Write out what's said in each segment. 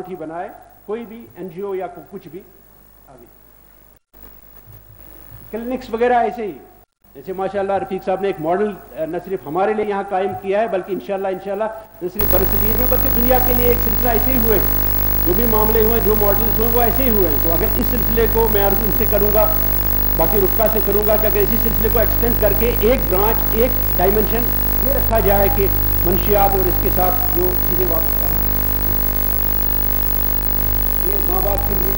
Format ہی بنائے کوئی بھی NGO یا کچھ بھی آگے. کلینکس وغیرہ ایسے ہی, جیسے ماشاءاللہ رفیق صاحب نے ایک ماڈل نہ صرف ہمارے لیے یہاں قائم کیا ہے بلکہ انشاءاللہ نہ صرف برصغیر میں بلکہ دنیا کے لیے ایک سلسلہ ایسے ہی ہوئے ہیں. جو بھی معاملے ہوئے, جو ماڈلز ہوئے, وہ ایسے ہی ہوئے ہیں. تو اگر اس سلسلے کو میں عرض ان سے کروں گا, باقی رفقا سے کروں گا کہ اگر اسی سلسلے کو ایکسٹینڈ کر کے ایک برانچ, ایک ڈائمنشن یہ رکھا جائے کہ منشیات اور اس کے ساتھ جو چیزیں وابستہ ہیں, یہ ماں باپ کے لیے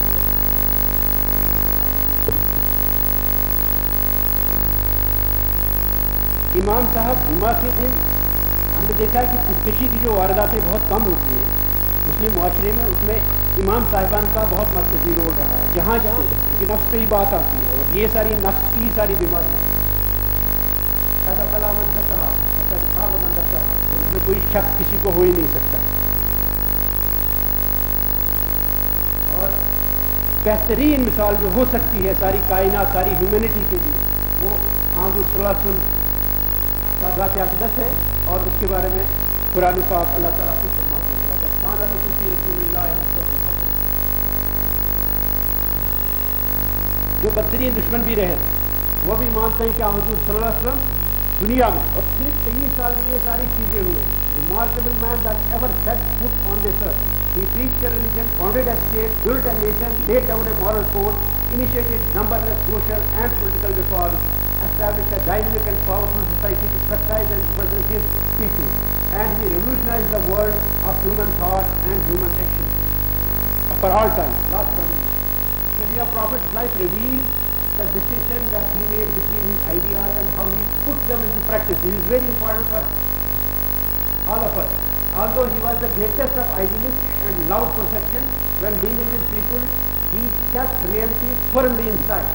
امام صاحب جمعہ کے دن ہم نے دیکھا ہے کہ خودکشی کی جو وارداتیں بہت کم ہوتی ہیں مسلم معاشرے میں, اس میں امام صاحبان کا بہت مرکزی رول رہا ہے. جہاں کیونکہ نفس پہ ہی بات آتی ہے اور یہ ساری نفس کی ساری بیماریاں اور اس میں کوئی شک کسی کو ہو ہی نہیں سکتا. اور بہترین مثال جو ہو سکتی ہے ساری کائنات, ساری ہیومینٹی کے لیے, وہ حضور صلی اللہ علیہ وسلم کا ذات اقدس ہے. اور اس کے بارے میں قرآن پاک اللہ تعالیٰ خود فرماتے ہیں رسول اللہ. جو بدترین دشمن بھی رہے وہ بھی مانتے ہیں کہ حضور صلی اللہ علیہ وسلم دنیا میں اور صرف 23 سال میں یہ ساری چیزیں ہوئے. Remarkable man that ever set foot on this earth. He preached a religion, founded a state, built a nation, laid down a moral code, initiated numberless social and political reforms, established a dynamic and powerful society to protect and represent his people, and he revolutionized the world of human thought and human action for all time. Last one. Study of Prophet's life reveals the distinction that he made between his ideas and how he put them into practice. This is very important for all of us. Although he was the greatest of idealists and loved perfection, when dealing with people, he kept reality firmly in sight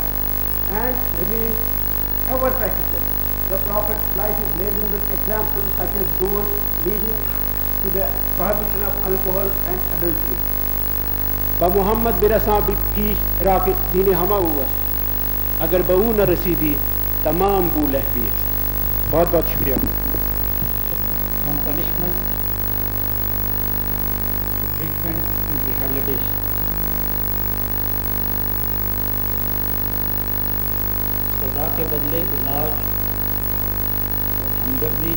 and remained ever practical. The Prophet's life is laden with examples such as those leading to the prohibition of alcohol and adultery. محمد برساں پیش rock دین ہما ہوست اگر بہو نہ رسیدی تمام بو لہبی است. بہت بہت شکریہ. On punishment, treatment and rehabilitation. سزا کے بدلے علاج اور ہمدردی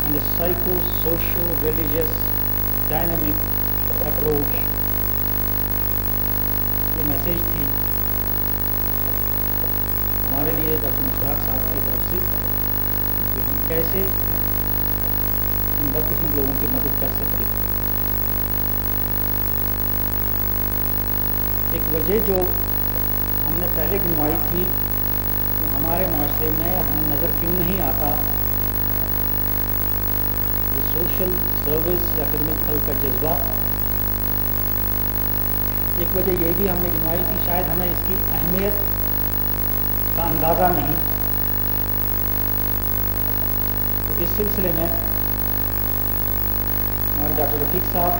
and a psycho-socio-religious dynamic approach. یہ میسیج تھی ہمارے لیے ڈاکٹر مشتاق صاحب کی طرف سے کہ ہم کیسے ان بدقسمت لوگوں کی مدد کر سکتے ہیں. ایک وجہ جو ہم نے پہلے گنوائی تھی کہ ہمارے معاشرے میں ہمیں نظر کیوں نہیں آتا سوشل سروس یا خدمت خلق کا جذبہ. ایک وجہ یہ بھی ہم نے گنوائی تھی شاید ہمیں اس کی اہمیت کا اندازہ نہیں. تو اس سلسلے میں ہمارے ڈاکٹر رفیق صاحب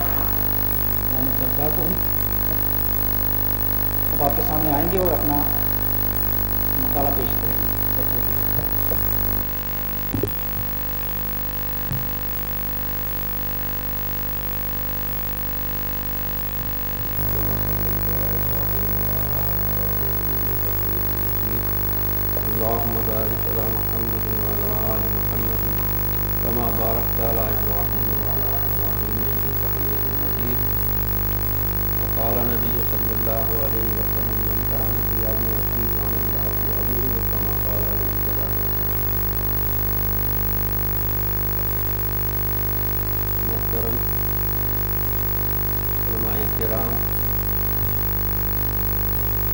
محمد برکاتہ اب آپ کے سامنے آئیں گے اور اپنا مقالہ پیش کریں گے. اللهم بارك على محمد وعلى آل محمد كما باركت على إبراهيم وعلى آل إبراهيم إنك حميد مجيد. وقال النبي صلى الله عليه وسلم من كان في أبيه كان الله في أبيه كما قال عليه الصلاة والسلام. محترم علماء کرام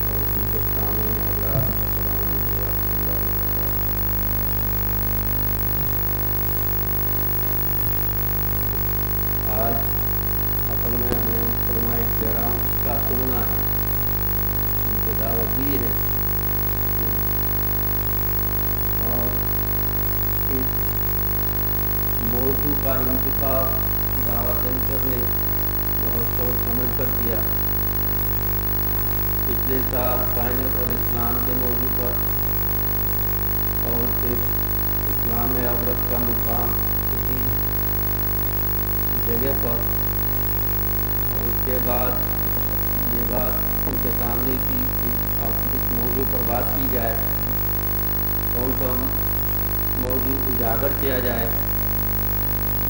اور دیگر سامعین حضرات، السلام علیکم ورحمۃ اللہ وبرکاتہ. آج اصل میں ہم نے علماء کرام کا سننا ہے، ان کو دعوت دی ہے اور اس موضوع کا انتخاب دعوت سینٹر نے بہت سوچ سمجھ کر کیا. پچھلے سال سائنس اور اسلام کے موضوع پر اور پھر اسلام میں عورت کا مقام اسی جگہ پر، اور اس کے بعد یہ بات ان کے سامنے تھی کہ اب اس موضوع پر بات کی جائے، کون سا موضوع اجاگر کیا جائے،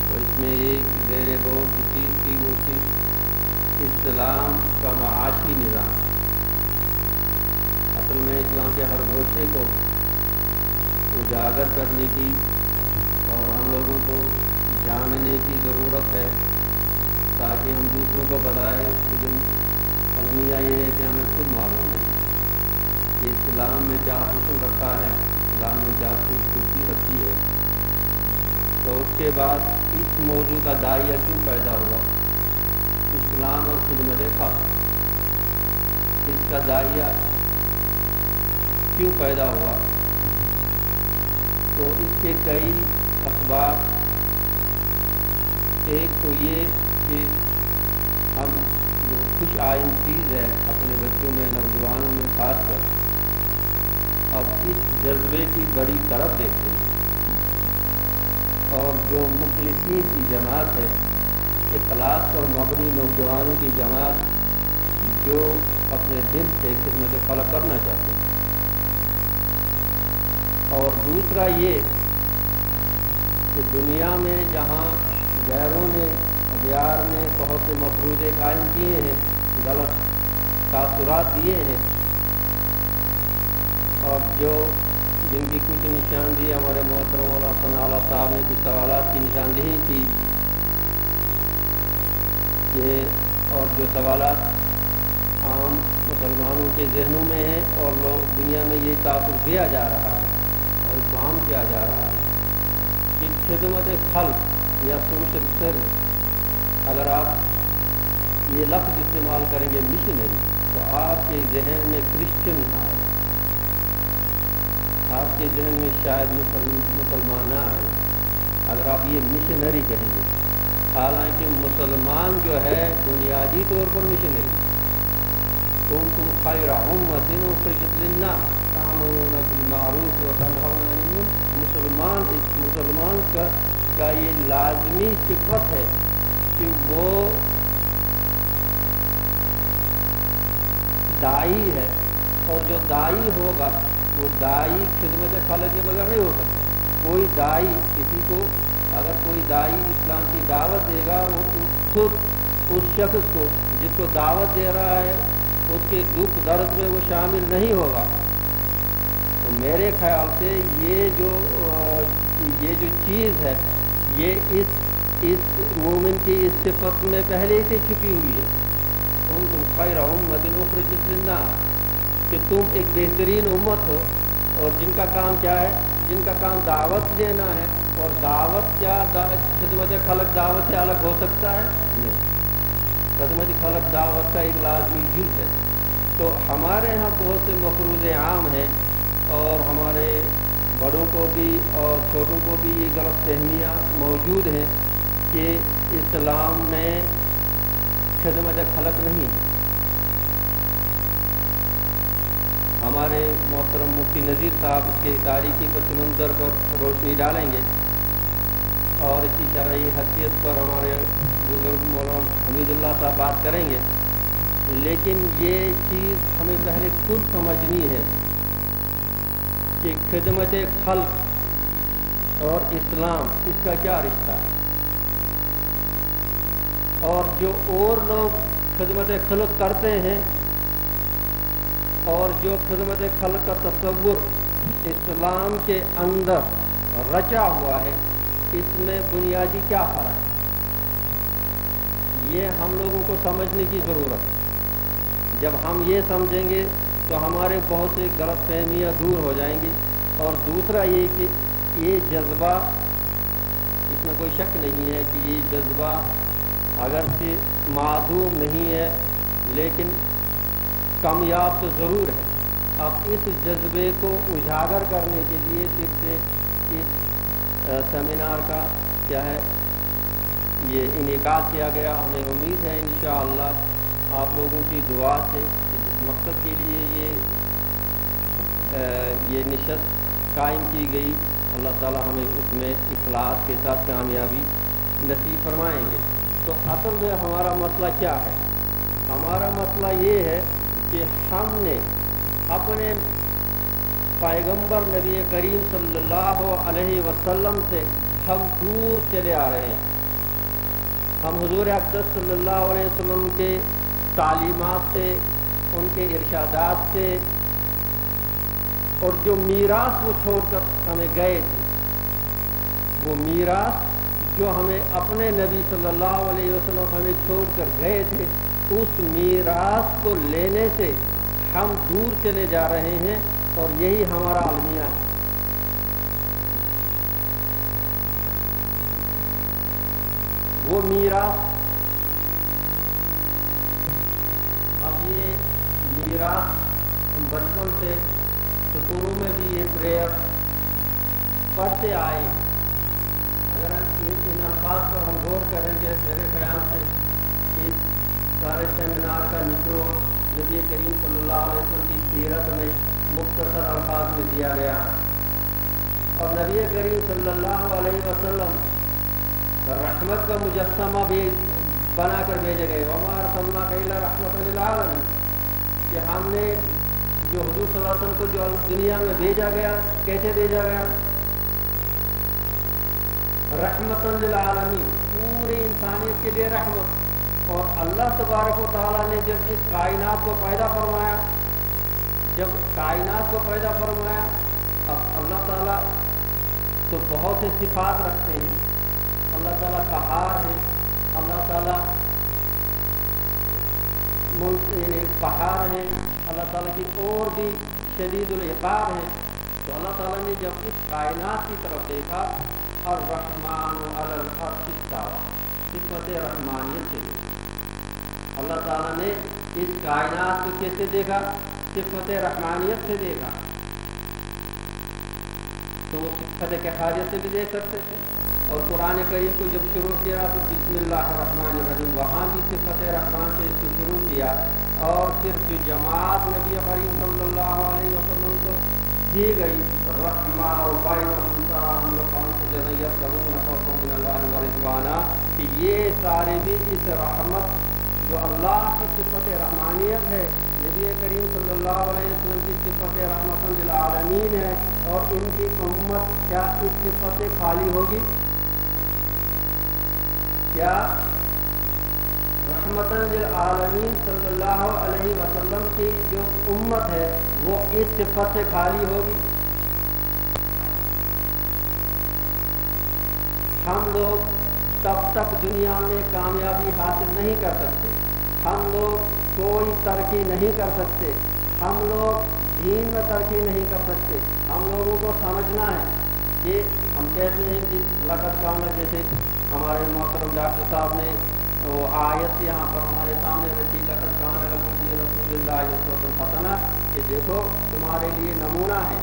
تو اس میں ایک زیر غور کی چیز تھی، وہ تھی اسلام کا معاشی نظام۔ اصل میں اسلام کے ہر گوشے کو اجاگر کرنے کی اور ہم لوگوں کو جاننے کی ضرورت ہے، تاکہ ہم دوسروں کو بتائیں۔ لیکن المیہ یہ ہے کہ ہمیں خود معلوم نہیں کہ اسلام میں کیا حکم رکھا ہے، اسلام میں کیا خوبصورتی رکھی ہے۔ تو اس کے بعد اس موضوع کا داعیہ کیوں پیدا ہوا، اسلام اور خدمت خلق، اس کا داعیہ کیوں پیدا ہوا؟ تو اس کے کئی اسباب۔ ایک تو یہ کہ ہم جو خوش آئند چیز ہے اپنے بچوں میں، نوجوانوں میں خاص کر، اب اس جذبے کی بڑی طرف دیکھتے ہیں، اور جو مخلصین کی جماعت ہے، اخلاص پر مبنی نوجوانوں کی جماعت، جو اپنے دل سے خدمت خلق کرنا چاہتے ہیں۔ اور دوسرا یہ کہ دنیا میں جہاں غیروں نے، اغیار نے بہت سے مفروضے قائم کیے ہیں، غلط تاثرات دیے ہیں، اور جن کی کچھ نشاندہی ہمارے محترم مولانا ثناء اللہ صاحب نے کچھ سوالات کی نشاندہی کی کہ، اور جو سوالات عام مسلمانوں کے ذہنوں میں ہیں، اور لوگ دنیا میں یہ تاثر دیا جا رہا ہے اور افہام کیا جا رہا ہے کہ خدمت خلق یا سوشل سروس، اگر آپ یہ لفظ استعمال کریں گے مشنری، تو آپ کے ذہن میں کرسچن آئے، آپ کے ذہن میں شاید مسلمان نہ آئے اگر آپ یہ مشنری کہیں گے۔ حالانکہ مسلمان جو ہے بنیادی طور پر مشنری، کنتم خیر امۃ اخرجت للناس تأمرون بالمعروف وتنہون عن المنکر۔ مسلمان کا یہ لازمی صفت ہے کہ وہ داعی ہے، اور جو داعی ہوگا وہ داعی خدمت خلق کے بغیر نہیں ہو سکتا۔ کوئی داعی کسی کو، اگر کوئی داعی اسلام کی دعوت دے گا، وہ خود اس شخص کو جس کو دعوت دے رہا ہے اس کے دکھ درد میں وہ شامل نہیں ہوگا۔ تو میرے خیال سے یہ جو چیز ہے، یہ اس مومن کی اس صفت میں پہلے سے چھپی ہوئی ہے۔ کنتم خیر امۃ اخرجت للناس، کہ تم ایک بہترین امت ہو، اور جن کا کام کیا ہے، جن کا کام دعوت دینا ہے۔ اور دعوت کیا، خدمت خلق دعوت سے الگ ہو سکتا ہے؟ نہیں، خدمت خلق دعوت کا ایک لازمی جز ہے۔ تو ہمارے ہاں بہت سے مفروضے عام ہیں، اور ہمارے بڑوں کو بھی اور چھوٹوں کو بھی یہ غلط فہمیاں موجود ہیں کہ اسلام میں خدمت خلق نہیں ہے۔ ہمارے محترم مفتی نذیر صاحب اس کے تاریخی پس منظر پر روشنی ڈالیں گے، اور اس کی شرعی حیثیت پر ہمارے بزرگ مولانا حمید اللہ صاحب بات کریں گے۔ لیکن یہ چیز ہمیں پہلے خود سمجھنی ہے کہ خدمت خلق اور اسلام، اس کا کیا رشتہ ہے، اور جو اور لوگ خدمت خلق کرتے ہیں، اور جو خدمت خلق کا تصور اسلام کے اندر رچا ہوا ہے، اس میں بنیادی کیا فرق ہے، یہ ہم لوگوں کو سمجھنے کی ضرورت ہے۔ جب ہم یہ سمجھیں گے تو ہمارے بہت سے غلط فہمیاں دور ہو جائیں گی۔ اور دوسرا یہ کہ یہ جذبہ، اس میں کوئی شک نہیں ہے کہ یہ جذبہ اگرچہ معدوم نہیں ہے لیکن کامیاب تو ضرور ہے۔ اب اس جذبے کو اجاگر کرنے کے لیے پھر سے اس سیمینار کا کیا ہے، یہ انعقاد کیا گیا۔ ہمیں امید ہے انشاءاللہ آپ لوگوں کی دعا سے کہ جس مقصد کے لیے یہ نشست قائم کی گئی، اللہ تعالی ہمیں اس میں اخلاص کے ساتھ کامیابی نصیب فرمائیں گے۔ تو اصل میں ہمارا مسئلہ کیا ہے؟ ہمارا مسئلہ یہ ہے کہ ہم نے اپنے پیغمبر نبی کریم صلی اللہ علیہ وسلم سے ہم دور چلے آ رہے ہیں. ہم حضور اقدس صلی اللہ علیہ وسلم کے تعلیمات سے، ان کے ارشادات سے، اور جو میراث وہ چھوڑ کر ہمیں گئے تھے، وہ میراث جو ہمیں اپنے نبی صلی اللہ علیہ وسلم ہمیں چھوڑ کر گئے تھے، اس میراث کو لینے سے ہم دور چلے جا رہے ہیں، اور یہی ہمارا المیہ ہے. وہ میراث، اب یہ میراث ہم بچپن سے سکولوں میں بھی یہ پریئر پڑھتے آئے. اگر ان الفاظ پر ہم غور کریں گے، میرے خیال سے اس سارے سیمینار کا نچوڑ نبی کریم صلی اللہ علیہ وسلم کی سیرت میں مختصر الفاظ میں دیا گیا، اور نبی کریم صلی اللہ علیہ وسلم رحمت کا مجسمہ بھی بنا کر بھیجے گئے. وما ارسلناک الا رحمۃ للعالمین، کہ ہم نے جو حضور صلی اللہ علیہ وسلم کو جو دنیا میں بھیجا گیا، کیسے بھیجا گیا؟ رحمۃ للعالمین، پورے انسانیت کے لیے رحمت. اور اللہ تبارک و تعالیٰ نے جب اس کائنات کو پیدا فرمایا، اب اللہ تعالیٰ تو بہت سے صفات رکھتے ہیں. اللہ تعالیٰ قہار ہے، اللہ تعالیٰ قہار ہے، اللہ تعالیٰ کی اور بھی شدید العقاب ہے. تو اللہ تعالیٰ نے جب اس کائنات کی طرف دیکھا، الرحمن علی العرش استویٰ، صفت رحمانیت سے دیکھا. اللہ تعالیٰ نے اس کائنات کو کیسے دیکھا؟ صفت رحمانیت سے دیکھا. تو وہ صفت قہاریت سے بھی دیکھ سکتے تھے. اور قرآن کریم کو جب شروع کیا تو بسم اللہ الرحمن الرحیم، وہاں بھی صفت رحمان سے اس کو شروع کیا. اور پھر جو جماعت نبی کریم صلی اللہ علیہ وسلم کو دی گئی، رحمٰ بینہم تراہم رکعا سجدا یبتغون فضلا من اللہ ورضوانا، کہ یہ سارے بھی اس رحمت جو اللہ کی صفت رحمانیت ہے، نبی کریم صلی اللہ علیہ وسلم کی صفت رحمت للعالمین ہے، اور ان کی امت کیا اس صفت سے خالی ہوگی؟ کیا رحمت للعالمین صلی اللہ علیہ وسلم کی جو امت ہے وہ اس صفت سے خالی ہوگی؟ ہم لوگ تب تک دنیا میں کامیابی حاصل نہیں کر سکتے، ہم لوگ کوئی ترقی نہیں کر سکتے، ہم لوگ دین میں ترقی نہیں کر سکتے. ہم لوگوں کو سمجھنا ہے کہ ہم کہتے ہیں کہ لقد کان، جیسے ہمارے محترم ڈاکٹر صاحب نے وہ آیت یہاں پر ہمارے سامنے رکھی، لقد کان لکم فی رسول اللہ اسوۃ حسنہ، کہ دیکھو تمہارے لیے نمونہ ہے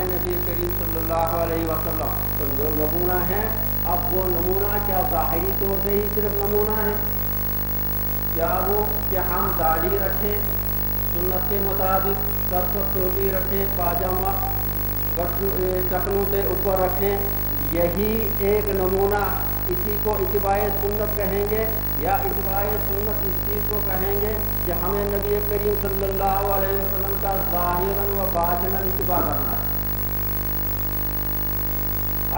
نبی کریم صلی اللہ علیہ وسلم. تو جو نمونہ ہے، اب وہ نمونہ کیا ظاہری طور سے ہی صرف نمونہ ہے؟ کیا وہ کہ ہم داڑھی رکھیں سنت کے مطابق، سر پر ٹوپی رکھیں، پاجامہ ٹکنوں سے اوپر رکھیں، یہی ایک نمونہ؟ اسی کو اتباع سنت کہیں گے، یا اتباع سنت اس چیز کو کہیں گے کہ ہمیں نبی کریم صلی اللہ علیہ وسلم کا ظاہراً و باطناً اتباع کرنا ہے؟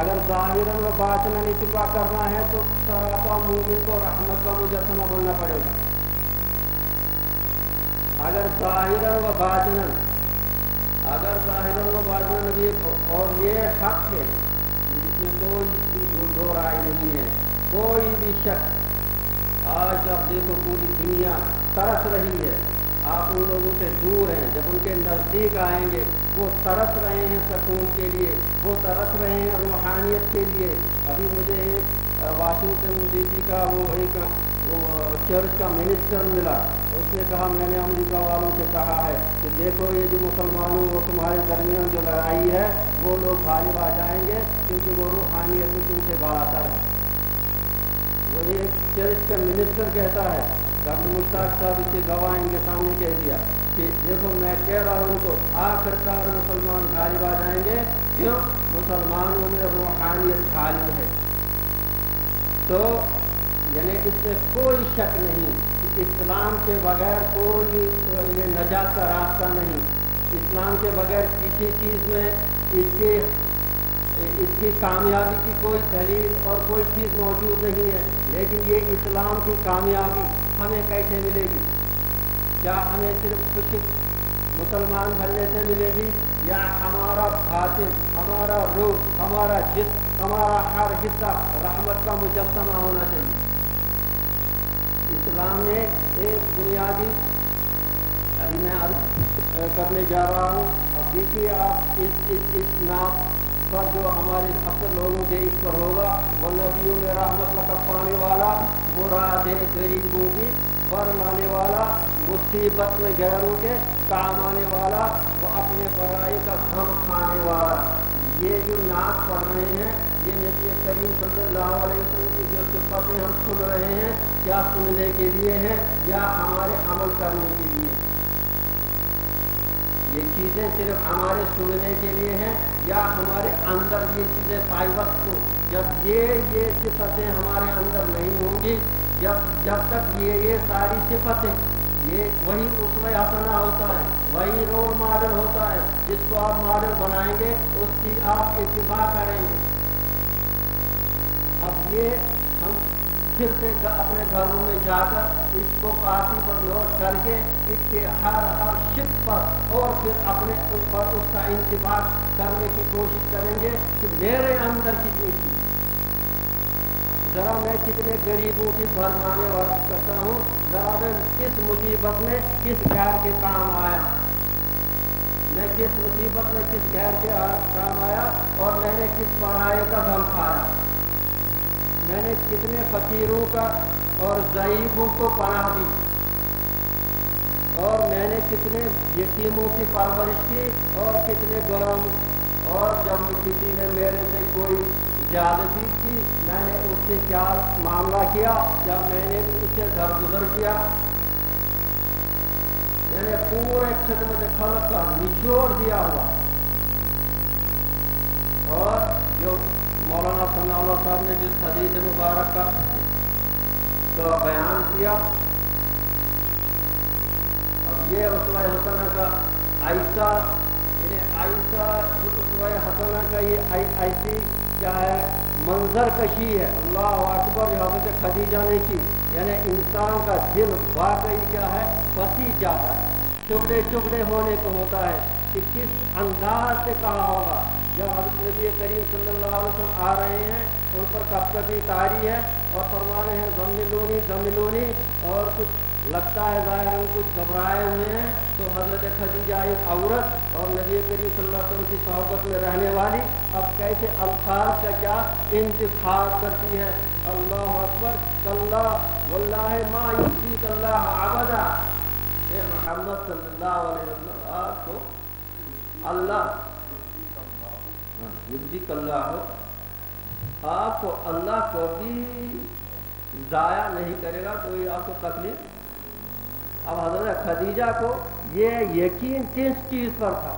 اگر ظاہراً و باطناً اتباع کرنا ہے تو سراپا مومن کو رحمت کا مجسمہ بننا پڑے گا. اگر ظاہراً و باطناً نبی، اور یہ حق ہے، اس میں کوئی دو رائے نہیں ہے، کوئی بھی شک. آج آپ دیکھو پوری دنیا ترس رہی ہے، آپ ان لوگوں سے دور ہیں، جب ان کے نزدیک آئیں گے وہ ترس رہے ہیں سکون کے لیے، وہ ترس رہے ہیں روحانیت کے لیے. ابھی مجھے واشنگٹن ڈی سی کا ایک چرچ کا منسٹر ملا، اس نے کہا میں نے امریکہ والوں سے کہا ہے کہ دیکھو یہ جو مسلمانوں وہ تمہارے درمیان جو لڑائی ہے وہ لوگ غالب آ جائیں گے، کیونکہ وہ روحانیت میں تم سے بڑھاتا ہے. وہ ایک چرچ کا منسٹر کہتا ہے، ڈاکٹر مشتاق صاحب اس کے گواہ ان کے سامنے کہہ دیا کہ دیکھو میں کہہ رہا ہوں ان کو، آخر کار مسلمان غالب آ جائیں گے. کیوں؟ مسلمانوں میں روحانیت غالب ہے. تو یعنی اس میں کوئی شک نہیں کہ اسلام کے بغیر کوئی یہ نجات کا راستہ نہیں. اسلام کے بغیر کسی چیز میں اس کی کامیابی کی کوئی دلیل اور کوئی چیز موجود نہیں ہے. لیکن یہ اسلام کی کامیابی ہمیں کیسے ملے گی؟ کیا ہمیں صرف خوشی مسلمان بننے سے ملے گی، یا ہمارا باطن، ہمارا روح، ہمارا جسم، ہمارا ہر حصہ رحمت کا مجسمہ ہونا چاہیے؟ اسلام نے ایک بنیادی ابھی میں عرض کرنے جا رہا ہوں. اب دیکھیے آپ اس نام پر جو ہمارے اکثر لوگوں کے اس پر ہوگا، وہ نبیوں میں رحمت لقب پانے والا، مراد غریبوں کی بر لانے والا، مصیبت میں غیروں کے کام آنے والا، وہ اپنے برائے کا غم کھانے والا. یہ جو نعت پڑھ رہے ہیں یہ نبی کریم صلی اللہ علیہ وسلم کی جو صفتیں ہم سن رہے ہیں، کیا سننے کے لیے ہیں یا ہمارے عمل کرنے کے لیے؟ یہ چیزیں صرف ہمارے سننے کے لیے ہیں یا ہمارے اندر یہ چیزیں پائی وقت کو جب یہ صفتیں ہمارے اندر نہیں ہوں گی، جب تک یہ ساری صفتیں، یہ وہی اسوہ حسنہ ہوتا ہے، وہی رول ماڈل ہوتا ہے جس کو آپ ماڈل بنائیں گے، اس کی آپ اتباع کریں گے. اب یہ ہم پھر سے اپنے گھروں میں جا کر اس کو کاپی پر نوٹ کر کے اس کے ہر شق پر اور پھر اپنے اوپر اس کا انتباہ کرنے کی کوشش کریں گے کہ میرے اندر کتنی چیز، ذرا میں کتنے غریبوں کی بھرمانے والا کرتا ہوں، ذرا میں کس مصیبت میں کس غیر کے کام آیا، میں کس مصیبت میں کس غیر کے کام آیا، اور میں نے کس پرائے کا غم کھایا، میں نے کتنے فقیروں کا اور ضعیفوں کو پناہ دی، اور میں نے کتنے یتیموں کی پرورش کی اور کتنے غلاموں، اور جب کسی نے میرے سے کوئی زیادتی کی میں نے اس سے کیا معاملہ کیا، کیا میں نے بھی اس سے درگزر کیا. یعنی پورے خدمت خلق کا نچوڑ دیا ہوا. اور جو مولانا ثناء اللہ صاحب نے جس حدیث مبارک کا بیان کیا، اب یہ اسوہ حسنہ کا ایسا، یعنی ایسا جو اسوہ حسنہ کا یہ ایسی کیا ہے منظر کشی ہے، اللہ اکبر، جو حضرت خدیجہ نے کی. یعنی انسان کا دل واقعی کیا ہے پسیج جاتا ہے، ٹکڑے ٹکڑے ہونے کو ہوتا ہے کہ کس انداز سے کہا ہوگا. جب حضرت نبی کریم صلی اللہ علیہ وسلم آ رہے ہیں، ان پر کب کبھی طاری ہے اور فرما رہے ہیں زملونی زملونی، اور کچھ لگتا ہے ظاہر میں کچھ گھبرائے ہوئے ہیں، تو حضرت خدیجہ ایک عورت اور نبی کریم صلی اللہ علیہ وسلم کی صحبت میں رہنے والی اب کیسے الفاظ کا کیا انتخاب کرتی ہے. اللہ اکبر، کلا واللہ ما یخزیک اللہ ابدا. اے محمد صلی اللہ علیہ وسلم، آپ کو اللہ یخزیک اللہ، آپ کو اللہ کبھی ضائع نہیں کرے گا، کوئی آپ کو تکلیف. اب حضرت خدیجہ کو یہ یقین کس چیز پر تھا؟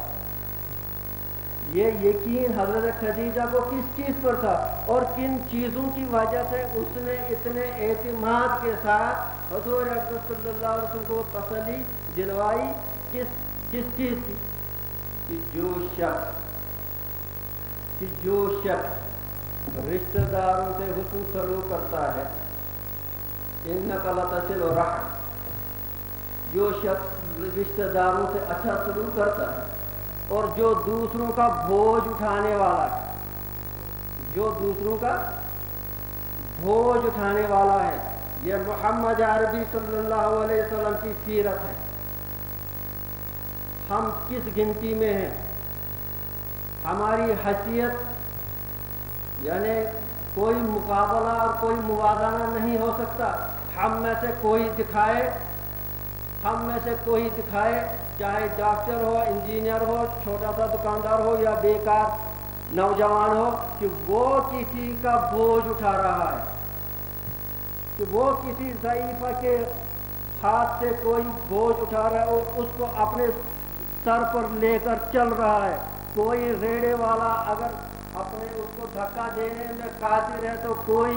یہ یقین حضرت خدیجہ کو کس چیز پر تھا اور کن چیزوں کی وجہ سے اس نے اتنے اعتماد کے ساتھ حضور اکرم صلی اللہ علیہ وسلم کو تسلی دلوائی؟ کس چیز کی؟ کہ جو شخص رشتہ داروں سے حسن سلوک کرتا ہے، انک لتصل الرحم، جو شخص رشتہ داروں سے اچھا سلوک کرتا ہے اور جو دوسروں کا بوجھ اٹھانے والا ہے، جو دوسروں کا بوجھ اٹھانے والا ہے، یہ محمد عربی صلی اللہ علیہ وسلم کی سیرت ہے. ہم کس گنتی میں ہیں؟ ہماری حیثیت یعنی کوئی مقابلہ اور کوئی موازنہ نہیں ہو سکتا. ہم میں سے کوئی دکھائے چاہے ڈاکٹر ہو، انجینئر ہو، چھوٹا سا دکاندار ہو یا بیکار نوجوان ہو، کہ وہ کسی کا بوجھ اٹھا رہا ہے، کہ وہ کسی ضعیفہ کے ہاتھ سے کوئی بوجھ اٹھا رہا ہے اور اس کو اپنے سر پر لے کر چل رہا ہے. کوئی ریڑے والا اگر اپنے اس کو دھکا دینے میں قادر ہے تو کوئی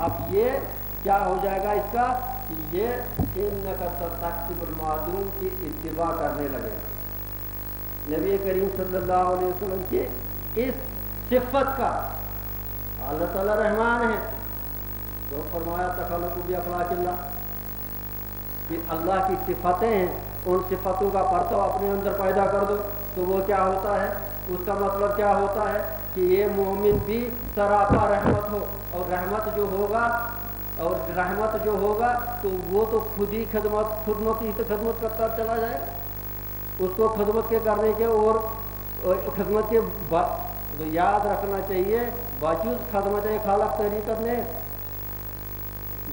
اب یہ کیا ہو جائے گا اس کا کہ یہ انک تکسب المعدوم کی اتباع کرنے لگے گا۔ نبی کریم صلی اللہ علیہ وسلم کی اس صفت کا اللہ تعالیٰ رحمان ہے تو فرمایا تخلق باخلاق اللہ، کہ اللہ کی صفتیں ہیں ان صفتوں کا پرتو اپنے اندر پیدا کر دو تو وہ کیا ہوتا ہے، اس کا مطلب کیا ہوتا ہے کہ یہ مومن بھی سراپا رحمت ہو، اور رحمت جو ہوگا تو وہ تو خود ہی خدمت کرتا چلا جائے گا۔ اس کو خدمت کے کرنے کے اور خدمت کے یاد رکھنا چاہیے باوجود خدمت خالق طریقت نے،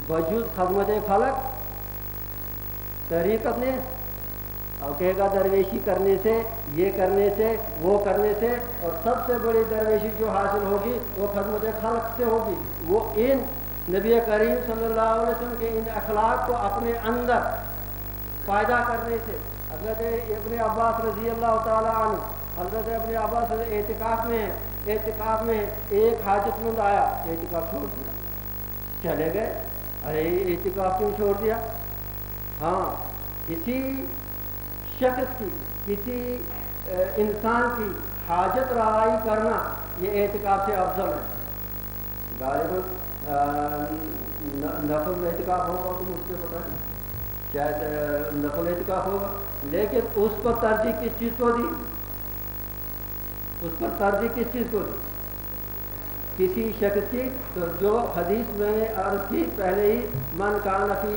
باوجود خدمت خالق طریقت نے، اور کہے گا درویشی کرنے سے، یہ کرنے سے، وہ کرنے سے، اور سب سے بڑی درویشی جو حاصل ہوگی وہ خدمت خالق سے ہوگی۔ وہ ان نبی کریم صلی اللہ علیہ وسلم کے ان اخلاق کو اپنے اندر پیدا کرنے سے۔ حضرت ابن عباس رضی اللہ تعالیٰ عنہ، حضرت ابن عباس اعتکاف میں ایک حاجت مند آیا، اعتکاف چھوڑ دیا، چلے گئے، ارے اعتکاف کیوں چھوڑ دیا؟ ہاں، کسی شخص کی، کسی انسان کی حاجت روائی کرنا یہ اعتکاف سے افضل ہے۔ غالباً نفل اعتکاف ہوگا تو مجھ سے پتہ ہے، شاید نفل اعتکاف ہوگا، لیکن اس پر ترجیح کس چیز کو دی؟ اس پر ترجیح کس چیز کو دی؟ کسی شخص کی، تو جو حدیث میں نے عرض کی پہلے ہی، من کان فی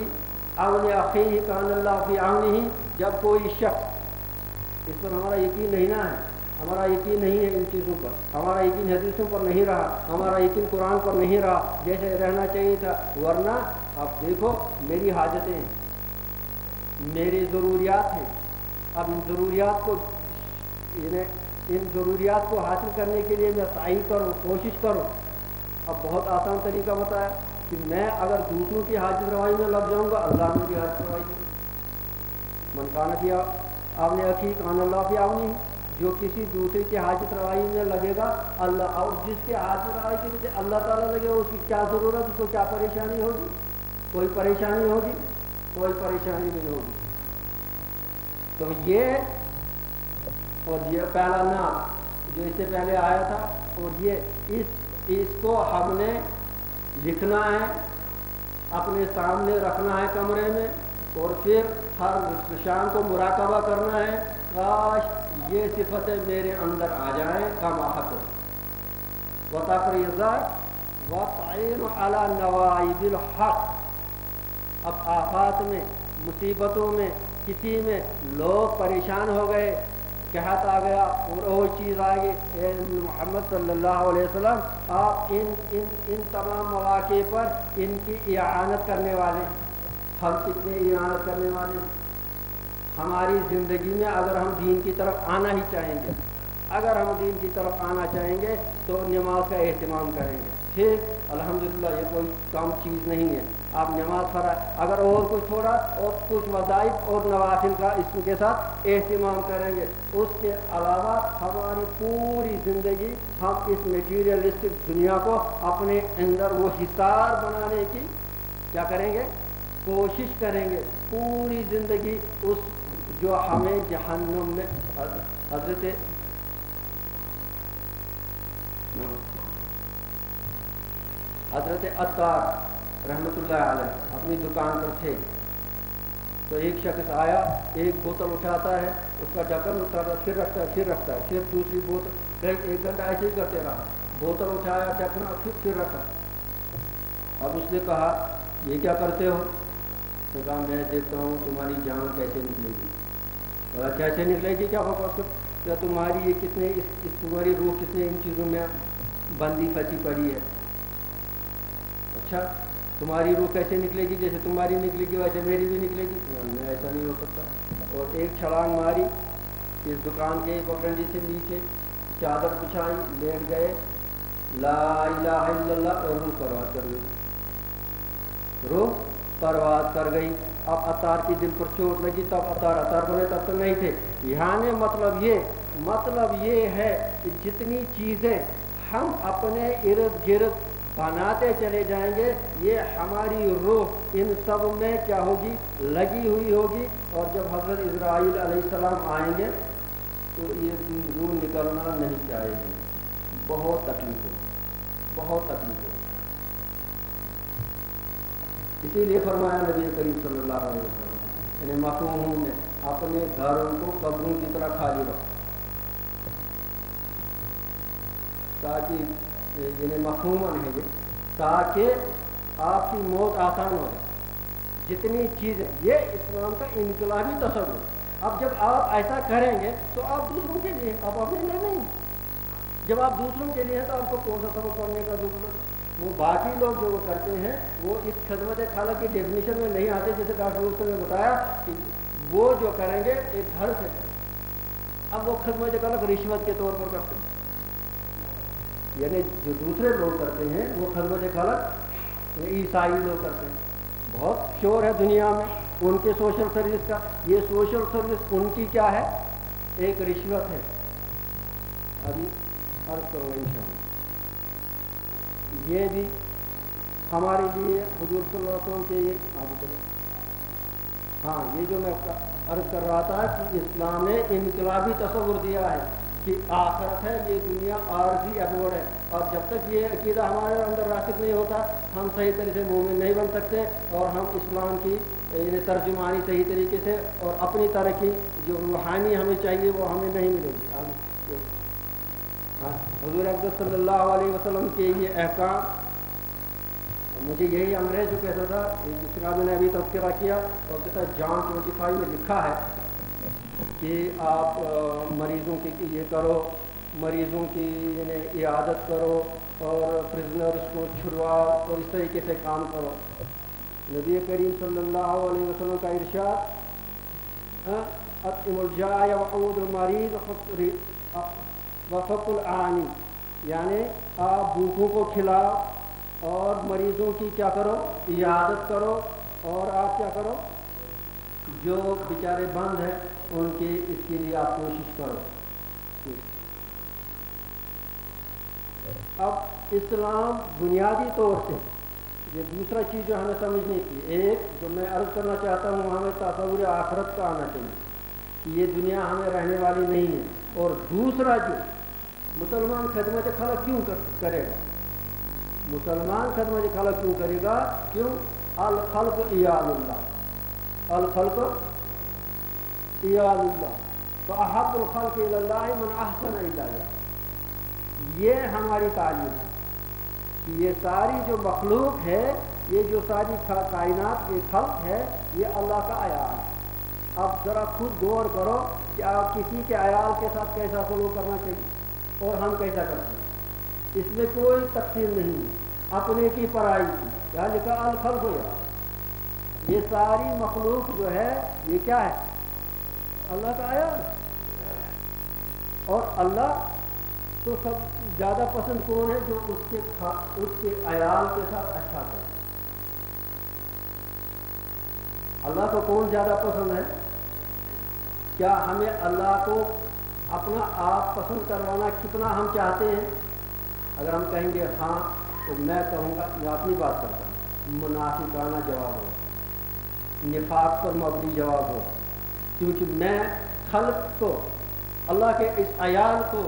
عون اخیہ کان اللہ فی عونہ، جب کوئی شخص، اس پر ہمارا یقین نہیں نہ ہے، ہمارا یقین نہیں ہے ان چیزوں پر، ہمارا یقین حدیثوں پر نہیں رہا، ہمارا یقین قرآن پر نہیں رہا جیسے رہنا چاہیے تھا۔ ورنہ اب دیکھو میری حاجتیں ہیں، میری ضروریات ہیں، اب ان ضروریات کو حاصل کرنے کے لیے میں سعی کروں، کوشش کروں۔ اب بہت آسان طریقہ بتایا کہ میں اگر دوسروں کی حاجت روائی میں لگ جاؤں گا، اللہ میری حاجت روائی کرے۔ من کان فی عون اخیہ کان اللہ فی عونہ، جو کسی دوسرے کی حاجت روائی میں لگے گا اللہ، اور جس کے حاجت روائی کی وجہ سے اللہ تعالیٰ لگے، اس کی کیا ضرورت، اس کو کیا پریشانی ہوگی؟ کوئی پریشانی ہوگی؟ کوئی پریشانی نہیں ہوگی۔ تو یہ اور یہ پہلا نام جو اس سے پہلے آیا تھا، اور یہ اس کو ہم نے لکھنا ہے، اپنے سامنے رکھنا ہے کمرے میں، اور پھر ہر شام کو مراقبہ کرنا ہے، کاش یہ صفتیں میرے اندر آ جائیں، کم حق وتفریض وتعین علی نوائب الحق۔ اب آفات میں، مصیبتوں میں، کسی میں لوگ پریشان ہو گئے، قحط آ گیا اور وہ چیز آ گئی، اے محمد صلی اللہ علیہ وسلم آپ ان تمام مواقع پر ان کی اعانت کرنے والے ہیں۔ ہم کتنے اعانت کرنے والے ہیں؟ ہماری زندگی میں اگر ہم دین کی طرف آنا ہی چاہیں گے، اگر ہم دین کی طرف آنا چاہیں گے تو نماز کا اہتمام کریں گے، ٹھیک، الحمدللہ یہ کوئی کم چیز نہیں ہے، آپ نماز فرض، اگر اور کچھ تھوڑا اور کچھ وظائف اور نوافل کا اس کے ساتھ اہتمام کریں گے، اس کے علاوہ ہماری پوری زندگی ہم اس میٹیریلسٹک دنیا کو اپنے اندر وہ حصار بنانے کی کیا کریں گے؟ کوشش کریں گے، پوری زندگی اس جو ہمیں جہنم میں حضرت عطار رحمۃ اللہ علیہ اپنی دکان پر تھے، تو ایک شخص آیا، ایک بوتل اٹھاتا ہے، اس کا ڈھکن اٹھاتا ہے، پھر رکھتا ہے، پھر دوسری بوتل، کہیں 1 گھنٹہ ایسے ہی کرتے رہا، بوتل اٹھایا، ڈھکنا، پھر رکھا۔ اب اس نے کہا یہ کیا کرتے ہو؟ تو کہا میں دیکھتا ہوں تمہاری جان کیسے نکلے گی۔ بولا کیسے نکلے گی؟ کیا بکواس کیا تمہاری یہ کتنے تمہاری روح کتنے ان چیزوں میں بندی پھنسی پڑی ہے؟ اچھا تمہاری روح کیسے نکلے گی؟ جیسے تمہاری نکلے گی ویسے میری بھی نکلے گی؟ نہیں، ایسا نہیں ہو سکتا۔ اور ایک چھلانگ ماری اس دکان کے پگڈنڈی سے نیچے، چادر بچھائی، لیٹ گئے، لا الہ الا اللہ، اور روح پرواز کر گئی، روح پرواز کر گئی۔ اب عطار کی دل پر چوٹ لگی، تب عطار بنے، تب تو نہیں تھے۔ یہاں مطلب یہ ہے کہ جتنی چیزیں ہم اپنے ارد گرد بناتے چلے جائیں گے، یہ ہماری روح ان سب میں کیا ہوگی؟ لگی ہوئی ہوگی، اور جب حضرت اسرائیل علیہ السلام آئیں گے تو یہ روح نکلنا نہیں چاہے گی، بہت تکلیف ہوگی، بہت تکلیف ہوگی۔ اسی لیے فرمایا نبی کریم صلی اللہ علیہ وسلم، یعنی مفہوم میں اپنے گھروں کو قبروں کی طرح خالی رکھو، تاکہ یعنی مفہوم ہے تاکہ آپ کی موت آسان ہو جائے۔ جتنی چیزیں، یہ اسلام کا انقلابی تصور۔ اب جب آپ ایسا کریں گے تو آپ دوسروں کے لیے، آپ اپنے لیے نہیں۔ جب آپ دوسروں کے لیے ہیں تو آپ کو کون سا سبق پڑھنے کا ضرورت؟ وہ باقی لوگ جو وہ کرتے ہیں وہ اس خدمت خالق کی ڈیفینیشن میں نہیں آتے، جیسے ڈاکٹر حسین نے بتایا کہ وہ جو کریں گے ایک گھر سے کریں گے۔ اب وہ خدمت خالق رشوت کے طور پر کرتے ہیں، یعنی جو دوسرے لوگ کرتے ہیں وہ خدمت خالق عیسائی لوگ کرتے ہیں، بہت شور ہے دنیا میں ان کے سوشل سروس کا۔ یہ سوشل سروس ان کی کیا ہے؟ ایک رشوت ہے۔ ابھی عرض کرو انشاءاللہ، یہ بھی ہمارے لیے حضور صلی اللہ علیہ وسلم کے یہ آگے چلو۔ ہاں، یہ جو میں عرض کر رہا تھا کہ اسلام نے انقلابی تصور دیا ہے کہ آخرت ہے، یہ دنیا عارضی ابوڑ ہے، اور جب تک یہ عقیدہ ہمارے اندر راسخ نہیں ہوتا ہم صحیح طریقے سے مومن نہیں بن سکتے، اور ہم اسلام کی یعنی ترجمانی صحیح طریقے سے اور اپنی ترقی جو روحانی ہمیں چاہیے وہ ہمیں نہیں ملے گی۔ آگے حضور اقدس صلی اللہ علیہ وسلم کے یہ احکام، مجھے یہی امر ہے جو کہتا تھا، جس کا میں نے ابھی تذکرہ کیا، اور کہتا جان 25 میں لکھا ہے کہ آپ مریضوں کی یہ کرو، مریضوں کی یعنی عیادت کرو، اور پرزنرز کو چھڑواؤ، اور اس طریقے سے کام کرو۔ نبی کریم صلی اللہ علیہ وسلم کا ارشاد، اطعم الجائع وعود المریض وفق العانی، یعنی آپ بھوکوں کو کھلاؤ اور مریضوں کی کیا کرو؟ عیادت کرو، اور آپ کیا کرو؟ جو بیچارے بند ہیں ان کی اس کے لیے آپ کوشش کرو۔ اب اسلام بنیادی طور سے یہ دوسرا چیز جو ہمیں سمجھنے کی، ایک جو میں عرض کرنا چاہتا ہوں، ہمیں تصور آخرت کا آنا چاہیے کہ یہ دنیا ہمیں رہنے والی نہیں ہے، اور دوسرا جو مسلمان خدمت خلق کیوں کرے گا؟ مسلمان خدمت خلق کیوں کرے گا؟ کیوں؟ الخلق عیال اللہ، الخلق عیال اللہ، فاحب الخلق الی اللہ من احسن الیہ۔ یہ ہماری تعلیم ہے کہ یہ ساری جو مخلوق ہے، یہ جو ساری کائنات یہ خلق ہے، یہ اللہ کا عیال ہے۔ اب ذرا خود غور کرو کہ آپ کسی کے عیال کے ساتھ کیسا سلوک کرنا چاہیے اور ہم کیسا کرتے ہیں۔ اس میں کوئی تقسیم نہیں ہے اپنے کی پرائی کی، یہاں لکھا الخلق عیال۔ یہ ساری مخلوق جو ہے یہ کیا ہے؟ اللہ کا عیال۔ اور اللہ تو سب زیادہ پسند کون ہے؟ جو اس کے عیال کے ساتھ اچھا کرے۔ اللہ کو کون زیادہ پسند ہے؟ کیا ہمیں اللہ کو اپنا آپ پسند کروانا کتنا ہم چاہتے ہیں؟ اگر ہم کہیں گے ہاں تو میں کہوں گا، میں اپنی بات کرتا ہوں، منافقانہ جواب ہوگا، نفاق پر مبنی جواب ہوگا، کیونکہ میں خلق کو، اللہ کے اس عیال کو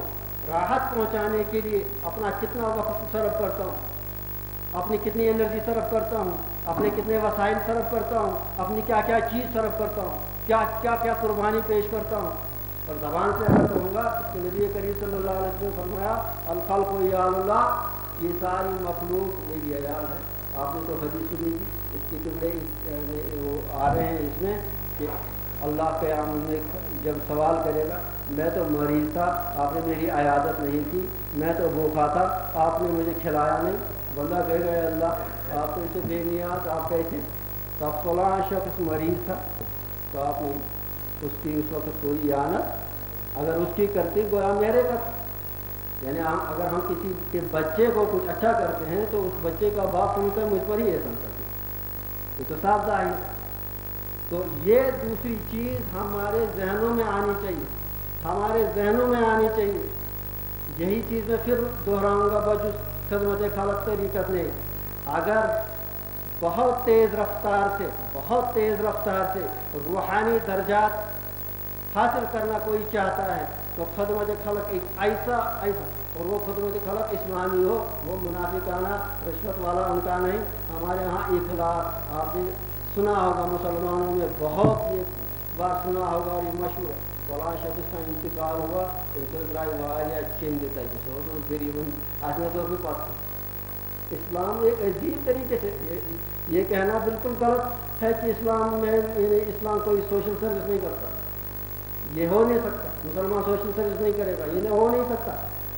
راحت پہنچانے کے لیے اپنا کتنا وقت صرف کرتا ہوں، اپنی کتنی انرجی صرف کرتا ہوں، اپنے کتنے وسائل صرف کرتا ہوں، اپنی کیا کیا چیز صرف کرتا ہوں، کیا کیا قربانی پیش کرتا ہوں۔ اور زبان سے اگر کہوں گا کہ نبی کریم صلی اللہ علیہ وسلم فرمایا الخلق عیال اللہ، یہ ساری مخلوق میری عیال ہے۔ آپ نے تو حدیث سنی تھی، اس کے جملے وہ آ رہے ہیں اس میں کہ اللہ قیامت میں جب سوال کرے گا، میں تو مریض تھا، آپ نے میری عیادت نہیں کی، میں تو بھوکا تھا، آپ نے مجھے کھلایا نہیں۔ بندہ کہے گا اللہ آپ تو اسے بے نیاز، آپ کیسے؟ تو اب فلاں شخص مریض تھا تو آپ نے اس کی اس وقت کوئی اعانت اگر اس کی کرتی گویا میرے کا، یعنی اگر ہم کسی کے بچے کو کچھ اچھا کرتے ہیں تو اس بچے کا باپ سن کر مجھ پر ہی احسان کرتے ہیں، یہ تو صاف ظاہر۔ تو یہ دوسری چیز ہمارے ذہنوں میں آنی چاہیے، ہمارے ذہنوں میں آنی چاہیے۔ یہی چیز میں پھر دہراؤں گا، بجز خدمت خلق طریقت نے اگر بہت تیز رفتار سے روحانی درجات حاصل کرنا کوئی چاہتا ہے تو خدمت خلق ایک ایسا اور وہ خدمت خلق اسلامی ہو، وہ منافقانہ رشوت والا ان کا نہیں۔ ہمارے ہاں اخلاق آپ نے سنا ہوگا، مسلمانوں میں بہت یہ بار سنا ہوگا اور یہ مشہور ہے، فلاں شخص کا انتقال ہوا اسلام ایک عجیب طریقے سے یہ کہنا بالکل غلط ہے کہ اسلام میں اسلام کوئی سوشل سروس نہیں کرتا، یہ ہو نہیں سکتا، مسلمان سوشل سروس نہیں کرے گا، یہ ہو نہیں سکتا۔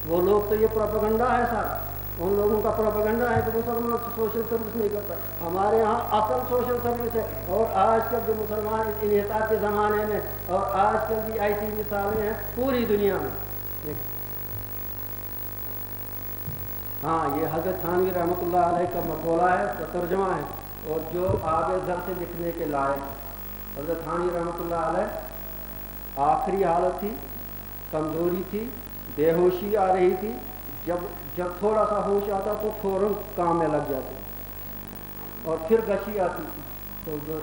وہ لوگ تو یہ پروپیگنڈا ہے سارا، ان لوگوں کا پروپیگنڈا ہے کہ مسلمان سوشل سروس نہیں کرتا۔ ہمارے ہاں اصل سوشل سروس ہے، اور آج کل جو مسلمان انحطاط کے زمانے میں، اور آج کل بھی ایسی مثالیں ہیں پوری دنیا میں۔ ہاں یہ حضرت تھانوی رحمۃ اللہ علیہ کا مقولہ ہے، اس کا ترجمہ ہے، اور جو آگے در سے لکھنے کے لائق۔ حضرت تھانوی رحمۃ اللہ علیہ آخری حالت تھی، کمزوری تھی، بے ہوشی آ رہی تھی، جب تھوڑا سا ہوش آتا تو فوراً کام میں لگ جاتے، اور پھر غشی آتی تھی تو جو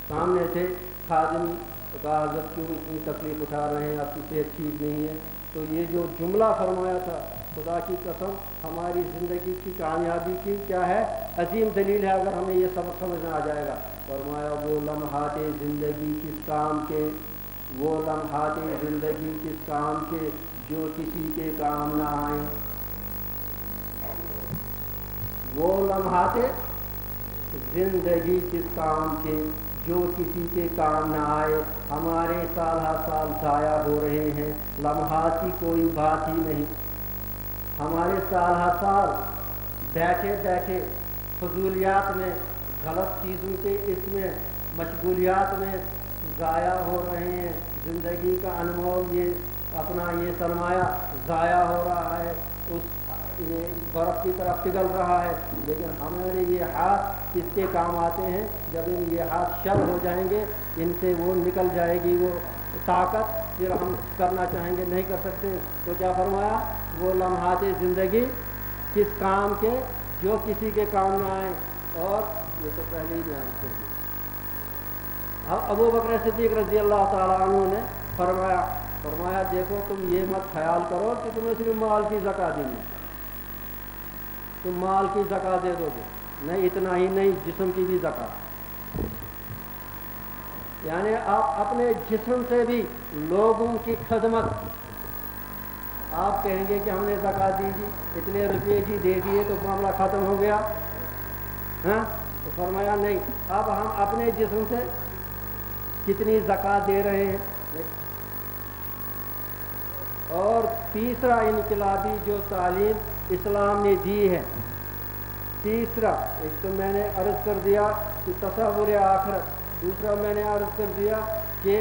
سامنے تھے خادم کہا حضرت کیوں اتنی تکلیف اٹھا رہے ہیں، آپ کی صحت ٹھیک نہیں ہے، تو یہ جو جملہ فرمایا تھا، خدا کی قسم ہماری زندگی کی کامیابی کی کیا ہے عظیم دلیل ہے اگر ہمیں یہ سبق سمجھنا آ جائے گا۔ فرمایا وہ لمحات زندگی کس کام کے، وہ لمحات زندگی کس کام کے جو کسی کے کام نہ آئیں، وہ لمحات زندگی کس کام کے جو کسی کے کام نہ آئے، ہمارے سال ہر سال ضائع ہو رہے ہیں، لمحات کی کوئی بات ہی نہیں، ہمارے سال ہر سال بیٹھے بیٹھے فضولیات میں، غلط چیزوں کے اس میں مشغولیات میں ضائع ہو رہے ہیں، زندگی کا انمول یہ اپنا یہ سرمایہ ضائع ہو رہا ہے، اس برف کی طرح پگھل رہا ہے، لیکن ہمارے یہ ہاتھ کس کے کام آتے ہیں؟ جب یہ ہاتھ شل ہو جائیں گے، ان سے وہ نکل جائے گی وہ طاقت، پھر ہم کرنا چاہیں گے نہیں کر سکتے۔ تو کیا فرمایا؟ وہ لمحات زندگی کس کام کے جو کسی کے کام نہ آئیں، اور یہ تو پہلے ہی بیان کر دیا۔ ابو بکر صدیق رضی اللہ تعالیٰ عنہ نے فرمایا دیکھو تم یہ مت خیال کرو کہ تمہیں صرف مال کی زکوٰۃ دینی، تم مال کی زکوٰۃ دے دو گے، نہیں اتنا ہی نہیں، جسم کی بھی زکوٰۃ، یعنی آپ اپنے جسم سے بھی لوگوں کی خدمت، آپ کہیں گے کہ ہم نے زکوٰۃ دی جی، اتنے روپے جی دے دیے تو معاملہ ختم ہو گیا، ہاں؟ تو فرمایا نہیں، اب ہم اپنے جسم سے کتنی زکوٰۃ دے رہے ہیں۔ اور تیسرا انقلابی جو تعلیم اسلام نے دی ہے، تیسرا، ایک تو میں نے عرض کر دیا کہ تصور آخرت، دوسرا میں نے عرض کر دیا کہ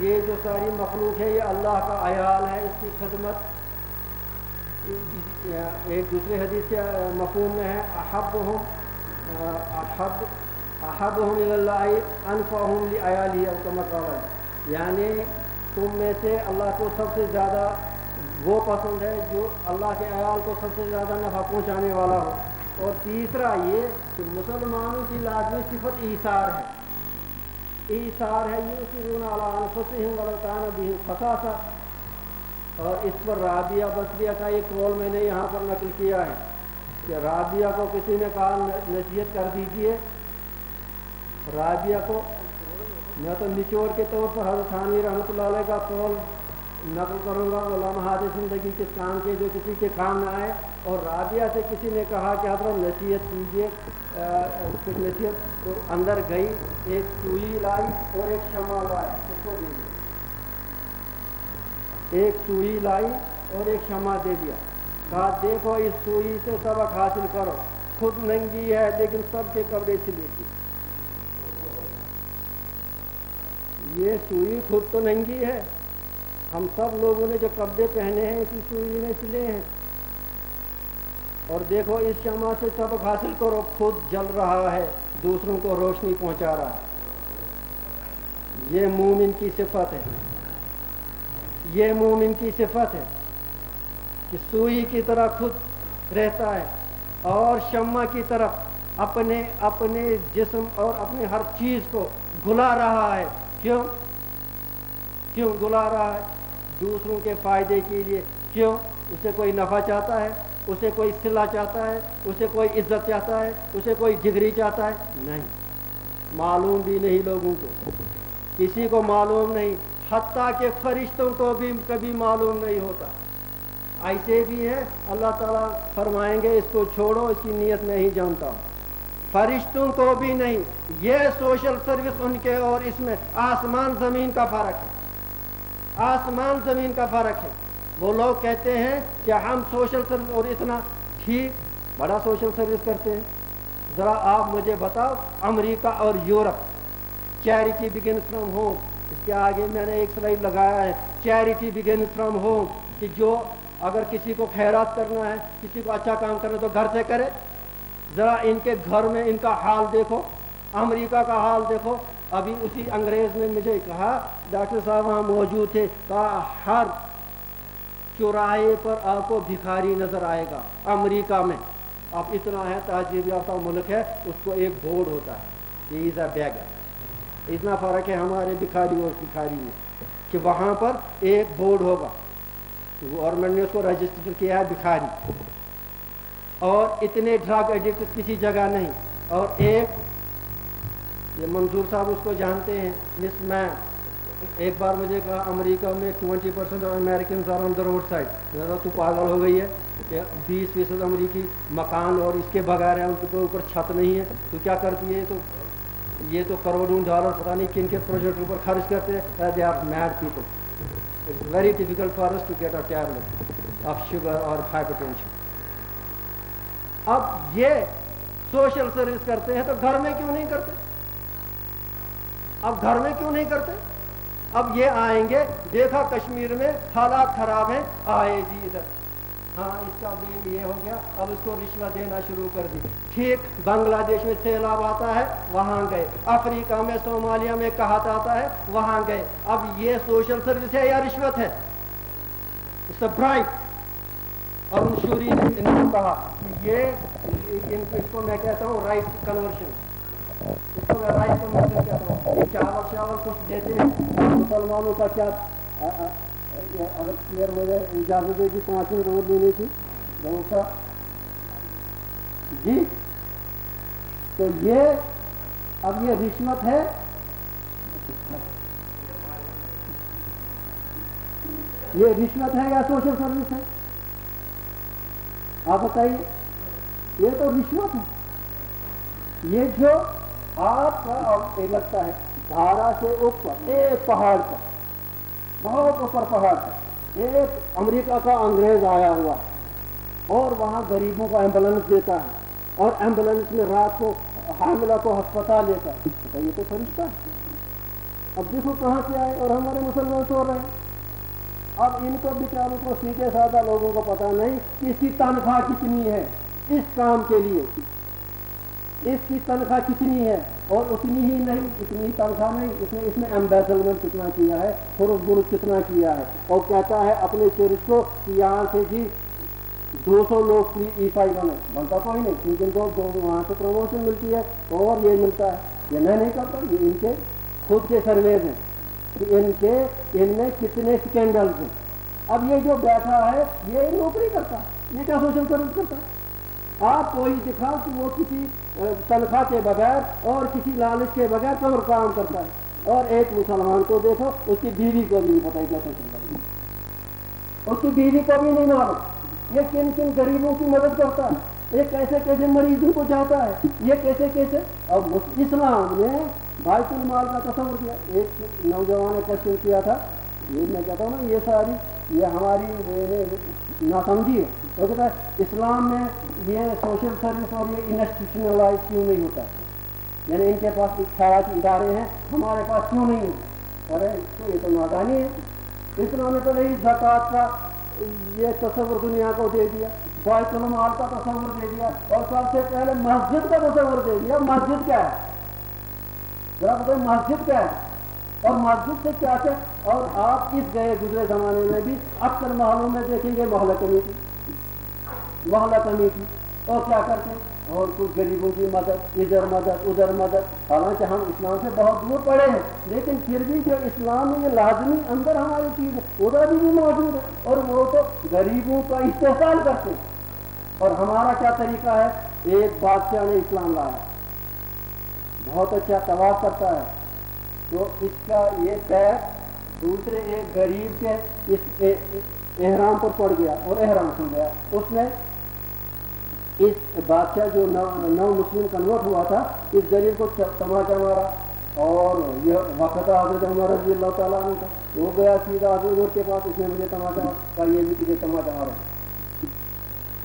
یہ جو ساری مخلوق ہے یہ اللہ کا عیال ہے، اس کی خدمت ایک دوسرے حدیث کے مفہوم میں ہے احبهم الی اللہ انفعهم لعیالی، او کما قال، یعنی تم میں سے اللہ کو سب سے زیادہ وہ پسند ہے جو اللہ کے عیال کو سب سے زیادہ نفع پہنچانے والا ہو۔ اور تیسرا یہ کہ مسلمانوں کی لازمی صفت ایثار ہے، ایثار ہے، یؤثرون علی انفسہم ولو کان بہم خصاصہ، اور اس پر رابعہ بصریہ کا ایک قول میں نے یہاں پر نقل کیا ہے کہ رابعہ کو کسی نے کہا نصیحت کر دیجئے، رابعہ کو میں تو نچوڑ کے طور پر حضرت ثانوی رحمۃ اللہ علیہ کا قول نقل کروں گا، وہ لمحات زندگی کس کام کے جو کسی کے کام نہ آئے، اور رابعہ سے کسی نے کہا کہ حضرت نصیحت کیجیے، کچھ نصیحت، تو اندر گئی، ایک سوئی لائی اور ایک شمع لائی، اس کو دے دیا، ایک سوئی لائی اور ایک شمع دے دیا، کہا دیکھو اس سوئی سے سبق حاصل کرو، خود ننگی ہے لیکن سب کے کپڑے سلے تھی، یہ سوئی خود تو ننگی ہے، ہم سب لوگوں نے جو کپڑے پہنے ہیں اسی سوئی میں سلے ہیں، اور دیکھو اس شمع سے سبق حاصل کرو، خود جل رہا ہے، دوسروں کو روشنی پہنچا رہا ہے۔ یہ مومن کی صفت ہے، یہ مومن کی صفت ہے کہ سوئی کی طرح خود رہتا ہے اور شمع کی طرف اپنے اپنے جسم اور اپنے ہر چیز کو گلا رہا ہے. کیوں گلا رہا ہے؟ دوسروں کے فائدے کے لیے. کیوں؟ اسے کوئی نفع چاہتا ہے، اسے کوئی صلہ چاہتا ہے، اسے کوئی عزت چاہتا ہے، اسے کوئی ڈگری چاہتا ہے؟ نہیں، معلوم بھی نہیں لوگوں کو، کسی کو معلوم نہیں، حتیٰ کہ فرشتوں کو بھی کبھی معلوم نہیں ہوتا. ایسے بھی ہیں اللہ تعالیٰ فرمائیں گے اس کو چھوڑو، اس کی نیت میں ہی جانتا ہوں. فرشتوں کو بھی نہیں. یہ سوشل سروس ان کے اور اس میں آسمان زمین کا فرق ہے. آسمان زمین کا فرق ہے. وہ لوگ کہتے ہیں کہ ہم سوشل سروس اور اتنا ٹھیک بڑا سوشل سروس کرتے ہیں. ذرا آپ مجھے بتاؤ امریکہ اور یورپ چیریٹی بگنز فرام ہوم، اس کے آگے میں نے ایک سلائڈ لگایا ہے، چیریٹی بگنز فرام ہوم، کہ جو اگر کسی کو خیرات کرنا ہے، کسی کو اچھا کام کرنا ہے تو گھر سے کرے. ذرا ان کے گھر میں ان کا حال دیکھو، امریکہ کا حال دیکھو. ابھی اسی انگریز نے مجھے کہا، ڈاکٹر صاحب وہاں موجود تھے، کہا ہر چوراہے پر آپ کو بھکاری نظر آئے گا امریکہ میں. اب اتنا ہے تہذیب یافتہ ملک ہے، اس کو ایک بورڈ ہوتا ہے، ہی از اے بیگر. اتنا فرق ہے ہمارے بھکاری اور بھکاری میں کہ وہاں پر ایک بورڈ ہوگا، گورنمنٹ نے اس کو رجسٹر کیا ہے بھکاری. اور اتنے ڈرگ ایڈکٹ کسی جگہ نہیں. اور ایک یہ منظور صاحب اس کو جانتے ہیں، مس مین ایک بار مجھے کہا امریکہ میں 20% of Americans are on the road side. میں کہا تو پاگل ہو گئی ہے کہ 20% امریکی مکان اور اس کے بغیر ہیں، ان کے اوپر چھت نہیں ہے، تو کیا کرتی ہے؟ تو یہ تو کروڑوں ڈالر پتہ نہیں کن کے پروجیکٹ اوپر خرچ کرتے ہیں. They are mad people. It's very difficult for us to get a tablet of sugar اور ہائپر ٹینشن. اب یہ سوشل سروس کرتے ہیں تو گھر میں کیوں نہیں کرتے؟ اب گھر میں کیوں نہیں کرتے؟ اب یہ آئیں گے، دیکھا کشمیر میں حالات خراب ہیں، آئے جی ادھر، ہاں اس کا بل یہ ہو گیا، اب اس کو رشوت دینا شروع کر دی. ٹھیک بنگلہ دیش میں سیلاب آتا ہے، وہاں گئے. افریقہ میں صومالیہ میں قحط آتا ہے، وہاں گئے. اب یہ سوشل سروس ہے یا رشوت ہے؟ It's a bribe. اور انشوری نے کہا کہ یہ اس کو میں کہتا ہوں رائٹ کنورشن، اس کو میں رائٹ کنورشن کہتا ہوں. یہ چاول کچھ دیتے ہیں مسلمانوں کا. کیا اگر کلیئر مجھے اجازت دے گی 5 منٹ اور لینے کی جی. تو یہ اب یہ رشوت ہے، یہ رشوت ہے یا سوشل سروس ہے؟ آپ بتائیے. یہ تو رشوت ہے. یہ جو آپ کا لگتا ہے دھارا سے اوپر ایک پہاڑ پر، بہت اوپر پہاڑ پر ایک امریکہ کا انگریز آیا ہوا ہے اور وہاں غریبوں کو ایمبولینس دیتا ہے اور ایمبولینس میں رات کو حاملہ کو ہسپتال لیتا ہے. یہ تو فرشتہ ہے. اب دیکھو کہاں سے آئے اور ہمارے مسلمان سو رہے ہیں. اب ان کو بیچاروں کو سیدھے سادہ لوگوں کو پتہ نہیں کہ اس کی تنخواہ کتنی ہے اس کام کے لیے، اس کی تنخواہ کتنی ہے. اور اتنی ہی نہیں، اتنی ہی تنخواہ نہیں، اس نے ایمبیسلمنٹ کتنا کیا ہے، فروغ برس کتنا کیا ہے. اور کہتا ہے اپنے چیرس کو کہ یہاں سے جی 200 لوگ E5 بنتا کوئی نہیں، کیونکہ ان کو وہاں سے پروموشن ملتی ہے اور یہ ملتا ہے. یہ میں نہیں کرتا، یہ ان کے خود کے سرویز ہیں کہ ان میں کتنے سکینڈلز ہیں. اب یہ جو بیٹھا ہے یہ نوکری کرتا ہے، یہ کیا سوشل سروس کرتا ہے؟ آپ کوئی دکھا کہ وہ کسی تنخواہ کے بغیر اور کسی لالچ کے بغیر کمر کام کرتا ہے. اور ایک مسلمان کو دیکھو، اس کی بیوی کو بھی نہیں پتہ کیا سوشل سروس، اس کی بیوی کو بھی نہیں معلوم یہ کن کن غریبوں کی مدد کرتا ہے، یہ کیسے کیسے مریضوں کو جاتا ہے، یہ کیسے کیسے. اب اسلام نے بیت المال کا تصور کیا. ایک نوجوان نے کوشچن کیا تھا، یہ میں کہتا ہوں نا یہ ساری یہ ہماری ناسمجھی ہے. وہ کہتا ہے اسلام میں یہ سوشل سروس اور یہ انسٹیٹیوشنلائز کیوں نہیں ہوتا، یعنی ان کے پاس خیراتی ادارے ہیں، ہمارے پاس کیوں نہیں ہے؟ ارے تو یہ تو نادانی ہے. اسلام نے تو نہیں زکوٰۃ کا یہ تصور دنیا کو دے دیا، بیت المال کا تصور دے دیا، اور سب سے پہلے مسجد کا تصور دے دیا. مسجد کیا ہے ذرا بتائیں، مسجد کیا ہے اور مسجد سے کیا ہے؟ اور آپ اس گئے گزرے زمانے میں بھی اکثر محلوں میں دیکھیں گے محلہ کمیٹی، اور کیا کرتے ہیں اور کچھ غریبوں کی مدد ادھر مدد. حالانکہ ہم اسلام سے بہت دور پڑے ہیں لیکن پھر بھی جو اسلام میں یہ لازمی اندر ہماری چیز ہے ادھر بھی موجود ہے. اور وہ تو غریبوں کا استحصال کرتے ہیں. اور ہمارا کیا طریقہ ہے؟ ایک بادشاہ نے اسلام لایا, بہت اچھا طواف کرتا ہے, تو اس کا یہ پیر دوسرے ایک غریب کے اس احرام پر پڑ گیا اور احرام کھل گیا. اس نے اس بادشاہ جو نو مسلم کنورٹ ہوا تھا اس غریب کو تماچا مارا, اور یہ وقت حضرت عمر رضی اللہ تعالیٰ عنہ کا, وہ گیا سیدھا حضور کے پاس, اس نے مجھے تماچا کہا یہ بھی تجھے تماچا مارا.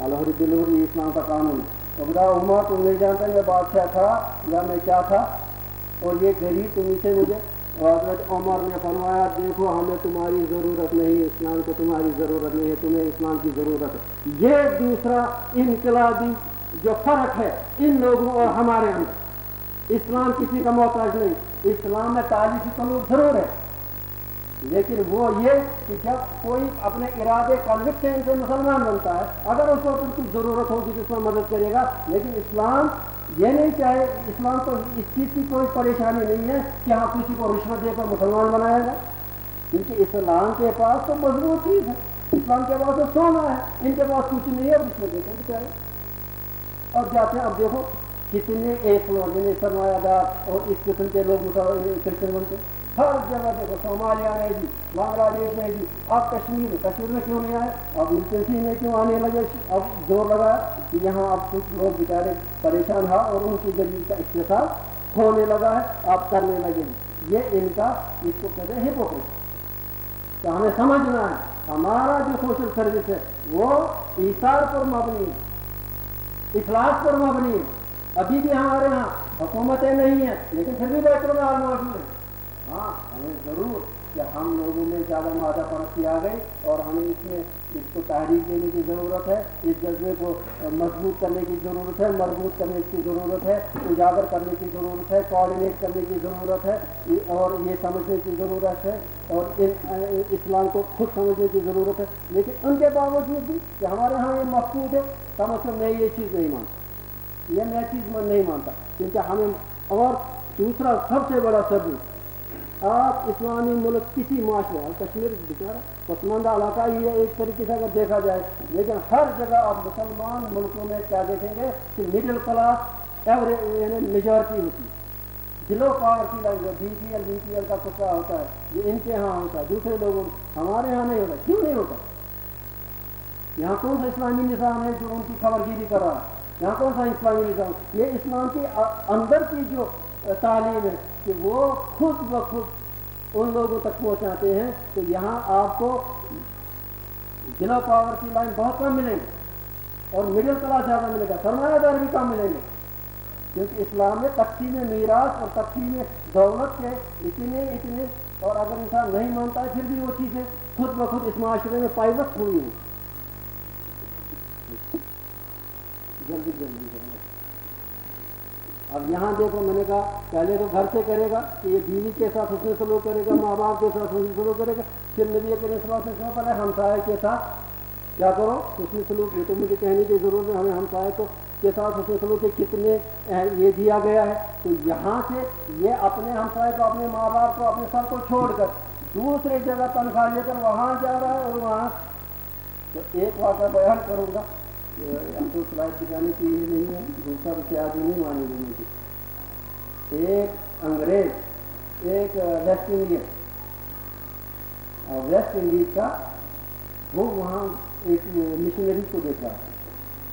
الحر دلہر اسلام کا قانون ہے. تو بتا عمر تم نہیں جانتا میں بادشاہ تھا یا میں کیا تھا, اور یہ غریب تم سے مجھے. حضرت عمر نے فرمایا دیکھو ہمیں تمہاری ضرورت نہیں, اسلام کو تمہاری ضرورت نہیں ہے, تمہیں اسلام کی ضرورت ہے. یہ دوسرا انقلابی جو فرق ہے ان لوگوں اور ہمارے اندر. اسلام کسی کا محتاج نہیں. اسلام میں تعلیمی قانون ضرور ہے لیکن وہ یہ کہ جب کوئی اپنے ارادے کنوکشن سے مسلمان بنتا ہے اگر اس کو کچھ ضرورت ہوگی تو اس میں مدد کرے گا. لیکن اسلام یہ نہیں چاہے, اسلام کو اس چیز کی کوئی پریشانی نہیں ہے کہ ہاں کسی کو رشوت دے کر مسلمان بنایا جائے, کیونکہ اسلام کے پاس تو مضبوط چیز ہے, اسلام کے پاس تو سونا ہے, ان کے پاس کچھ نہیں ہے رشوت دیتے بیچارے. اب جاتے ہیں, اب دیکھو کتنے ایک لوگ یعنی سرمایہ دار اور اس قسم کے لوگ کرسچن بنتے ہیں ہر جگہ. دیکھو صومالیہ میں جی, بنگلہ دیش میں جی, اب کشمیر میں کیوں نہیں آئے, اب ملٹنسی میں کیوں آنے لگے, اب زور لگایا کہ یہاں اب کچھ لوگ بیچارے پریشان ہیں اور ان کی غریب کا استحصال ہونے لگا ہے, اب کرنے لگے ہیں. یہ ان کا اس کو کہتے ہیں ہپوکریسی. تو ہمیں سمجھنا ہے ہمارا جو سوشل سروس ہے وہ ایثار پر مبنی ہے, اخلاص پر مبنی ہے. ابھی بھی ہمارے ہاں حکومتیں نہیں ہیں لیکن پھر بھی بیت المال موجود ہے. ہاں ہمیں ضرور کہ ہم لوگوں میں زیادہ مادہ پرستی آ گئی اور ہمیں اس کو تحریک دینے کی ضرورت ہے, اس جذبے کو مضبوط کرنے کی ضرورت ہے, مربوط کرنے کی ضرورت ہے, اجاگر کرنے کی ضرورت ہے, کوآرڈینیٹ کرنے کی ضرورت ہے, اور یہ سمجھنے کی ضرورت ہے اور اسلام کو خود سمجھنے کی ضرورت ہے. لیکن ان کے باوجود بھی کہ ہمارے ہاں یہ مقصود ہے, کم از کم میں یہ چیز نہیں مانتا, یہ میں چیز نہیں مانتا, کیونکہ ہمیں. اور دوسرا سب سے بڑا ثبوت, آپ اسلامی ملک کسی معاشرے, اور کشمیر بیچارہ پسماندہ علاقہ ہی ہے ایک طریقے سے اگر دیکھا جائے, لیکن ہر جگہ آپ مسلمان ملکوں میں کیا دیکھیں گے کہ مڈل کلاس یعنی میجورٹی ہوتی ہے. بلو پاورٹی لائن جو بی پی ایل کا طبقہ ہوتا ہے یہ ان کے ہاں ہوتا ہے, دوسرے لوگوں ہمارے ہاں نہیں ہوتا. کیوں نہیں ہوتا؟ یہاں کون سا اسلامی نظام ہے جو ان کی خبر گیری کر رہا ہے؟ یہاں کون سا اسلامی نظام؟ یہ اسلام کے اندر کی جو تعلیم ہے کہ وہ خود بخود ان لوگوں تک پہنچاتے ہیں. تو یہاں آپ کو بلو پاورٹی لائن بہت کم ملیں گے اور مڈل کلاس زیادہ ملے گا, سرمایہ دار بھی کم ملیں گے, کیونکہ اسلام میں تقسیم میراث اور تقسیم دولت کے اتنے اور اگر انسان نہیں مانتا ہے پھر بھی وہ چیزیں خود بخود اس معاشرے میں پائبند ہوئی ہیں. جلدی کریں. اب یہاں دیکھو میں نے کہا پہلے تو گھر سے کرے گا کہ یہ بیوی کے ساتھ حسن سلوک کرے گا, ماں باپ کے ساتھ حسن سلوک کرے گا, پھر نبی کریم صلی اللہ علیہ وسلم پر ہمسائے کے ساتھ کیا کرو حسن سلوک. یہ تو مجھے کہنے کی ضرورت ہے, ہمیں ہمسائے کے ساتھ حسن سلوک کے کتنے یہ دیا گیا ہے. تو یہاں سے یہ اپنے ہمسائے کو, اپنے ماں باپ کو, اپنے سب کو چھوڑ کر دوسری جگہ تنخواہ لے کر وہاں جا رہا ہے. اور وہاں تو ایک واقعہ بیان کروں گا, اب تو سلائڈ دکھانے کی یہ نہیں ہے, دوسرا اسے آگے نہیں مانے دینے کی. ایک انگریز, ایک ویسٹ انڈین, اور ویسٹ انڈیز کا وہ وہاں ایک مشنریز کو دیکھ رہا ہے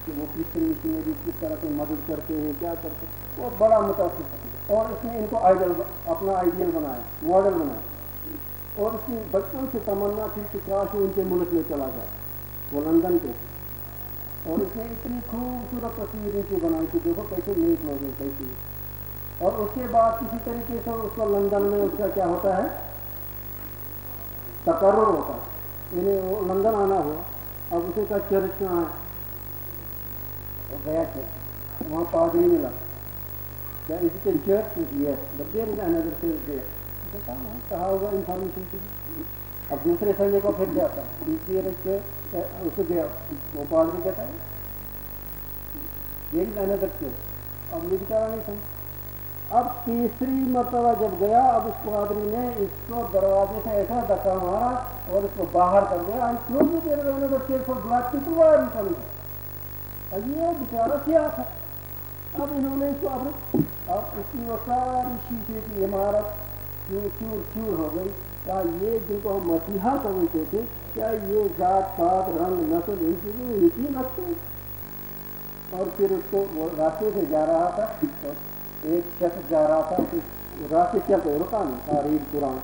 کہ وہ کرسچن مشنریز کس طرح سے مدد کرتے ہیں, کیا کرتے ہیں. وہ بڑا متاثر ہے اور اس نے ان کو آئیڈل, اپنا آئیڈیل بنایا, ماڈل بنایا. اور اس کی بچپن سے تمنا تھی کہ کاش وہ ان کے ملک میں چلا جائے, وہ لندن کے. اور اس نے اتنی خوبصورت تصویر ان کی بنائی کہ دیکھو کیسے نیک لوگ ہیں کیسے. اور اس کے بعد کسی طریقے سے اس کو لندن میں اس کا کیا ہوتا ہے, تقرر ہوتا ہے, یعنی وہ لندن آنا ہوا. اب اسے کا چرچ کہاں ہے, اور گیا چرچ, وہاں پادری ملا, کیا اس کے church yes but there is another church there. کہا ہوگا انفارمیشن کی. اب دوسرے سنڈے کو پھر جاتا, تیسری اس کو گیا, وہ پادری کہتا ہے یہی رہنے تک اب یہ بیچارہ نہیں سمجھ. اب تیسری مرتبہ جب گیا, اب اس پادری نے اس کو دروازے سے ایسا دھکا مارا اور اس کو باہر کر دیا. کیوں بھی دیر رہنے بچے کو بات کی تو وہ نہیں سمجھا. یہ بیچارہ کیا تھا. اب انہوں نے اس کو اب اس کی وہ ساری شیشے کی عمارت چور چور ہو گئی. کیا یہ جن کو مسیحا سمجھتے تھے, کیا یہ ذات پات رنگ نسل ان چیزوں میں یقین رکھتے ہیں؟ اور پھر اس کو وہ راستے سے جا رہا تھا, ایک شخص جا رہا تھا, راستے چلتے رکا نہیں تھا. ریل قرآن,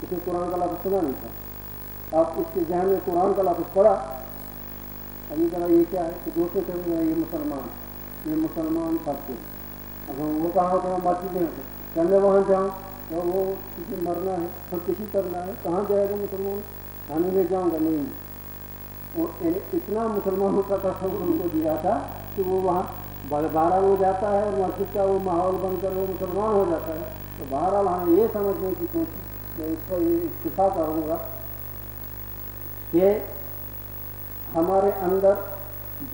اسے قرآن کا لفظ سنا نہیں تھا. اب اس کے ذہن میں قرآن کا لفظ پڑا. اب یہ کہا یہ کیا ہے, کہ دوسرے کہتے ہیں یہ مسلمان سب کے. اب وہ کہاں ہوتا ہے مسجد میں, کیا میں وہاں جاؤں تو وہ کسی مرنا ہے, خودکشی کرنا ہے, کہاں جائے گا مسلمان, کھانے میں جاؤں گا نہیں. اتنا مسلمانوں کا تصور ان کو دیا تھا کہ وہ وہاں بارہ ہو جاتا ہے اور مسجد کا وہ ماحول بن کر وہ مسلمان ہو جاتا ہے. تو بہرحال ہمیں یہ سمجھنے کی کوشش, میں اس کو یہ اتفاق کروں گا کہ ہمارے اندر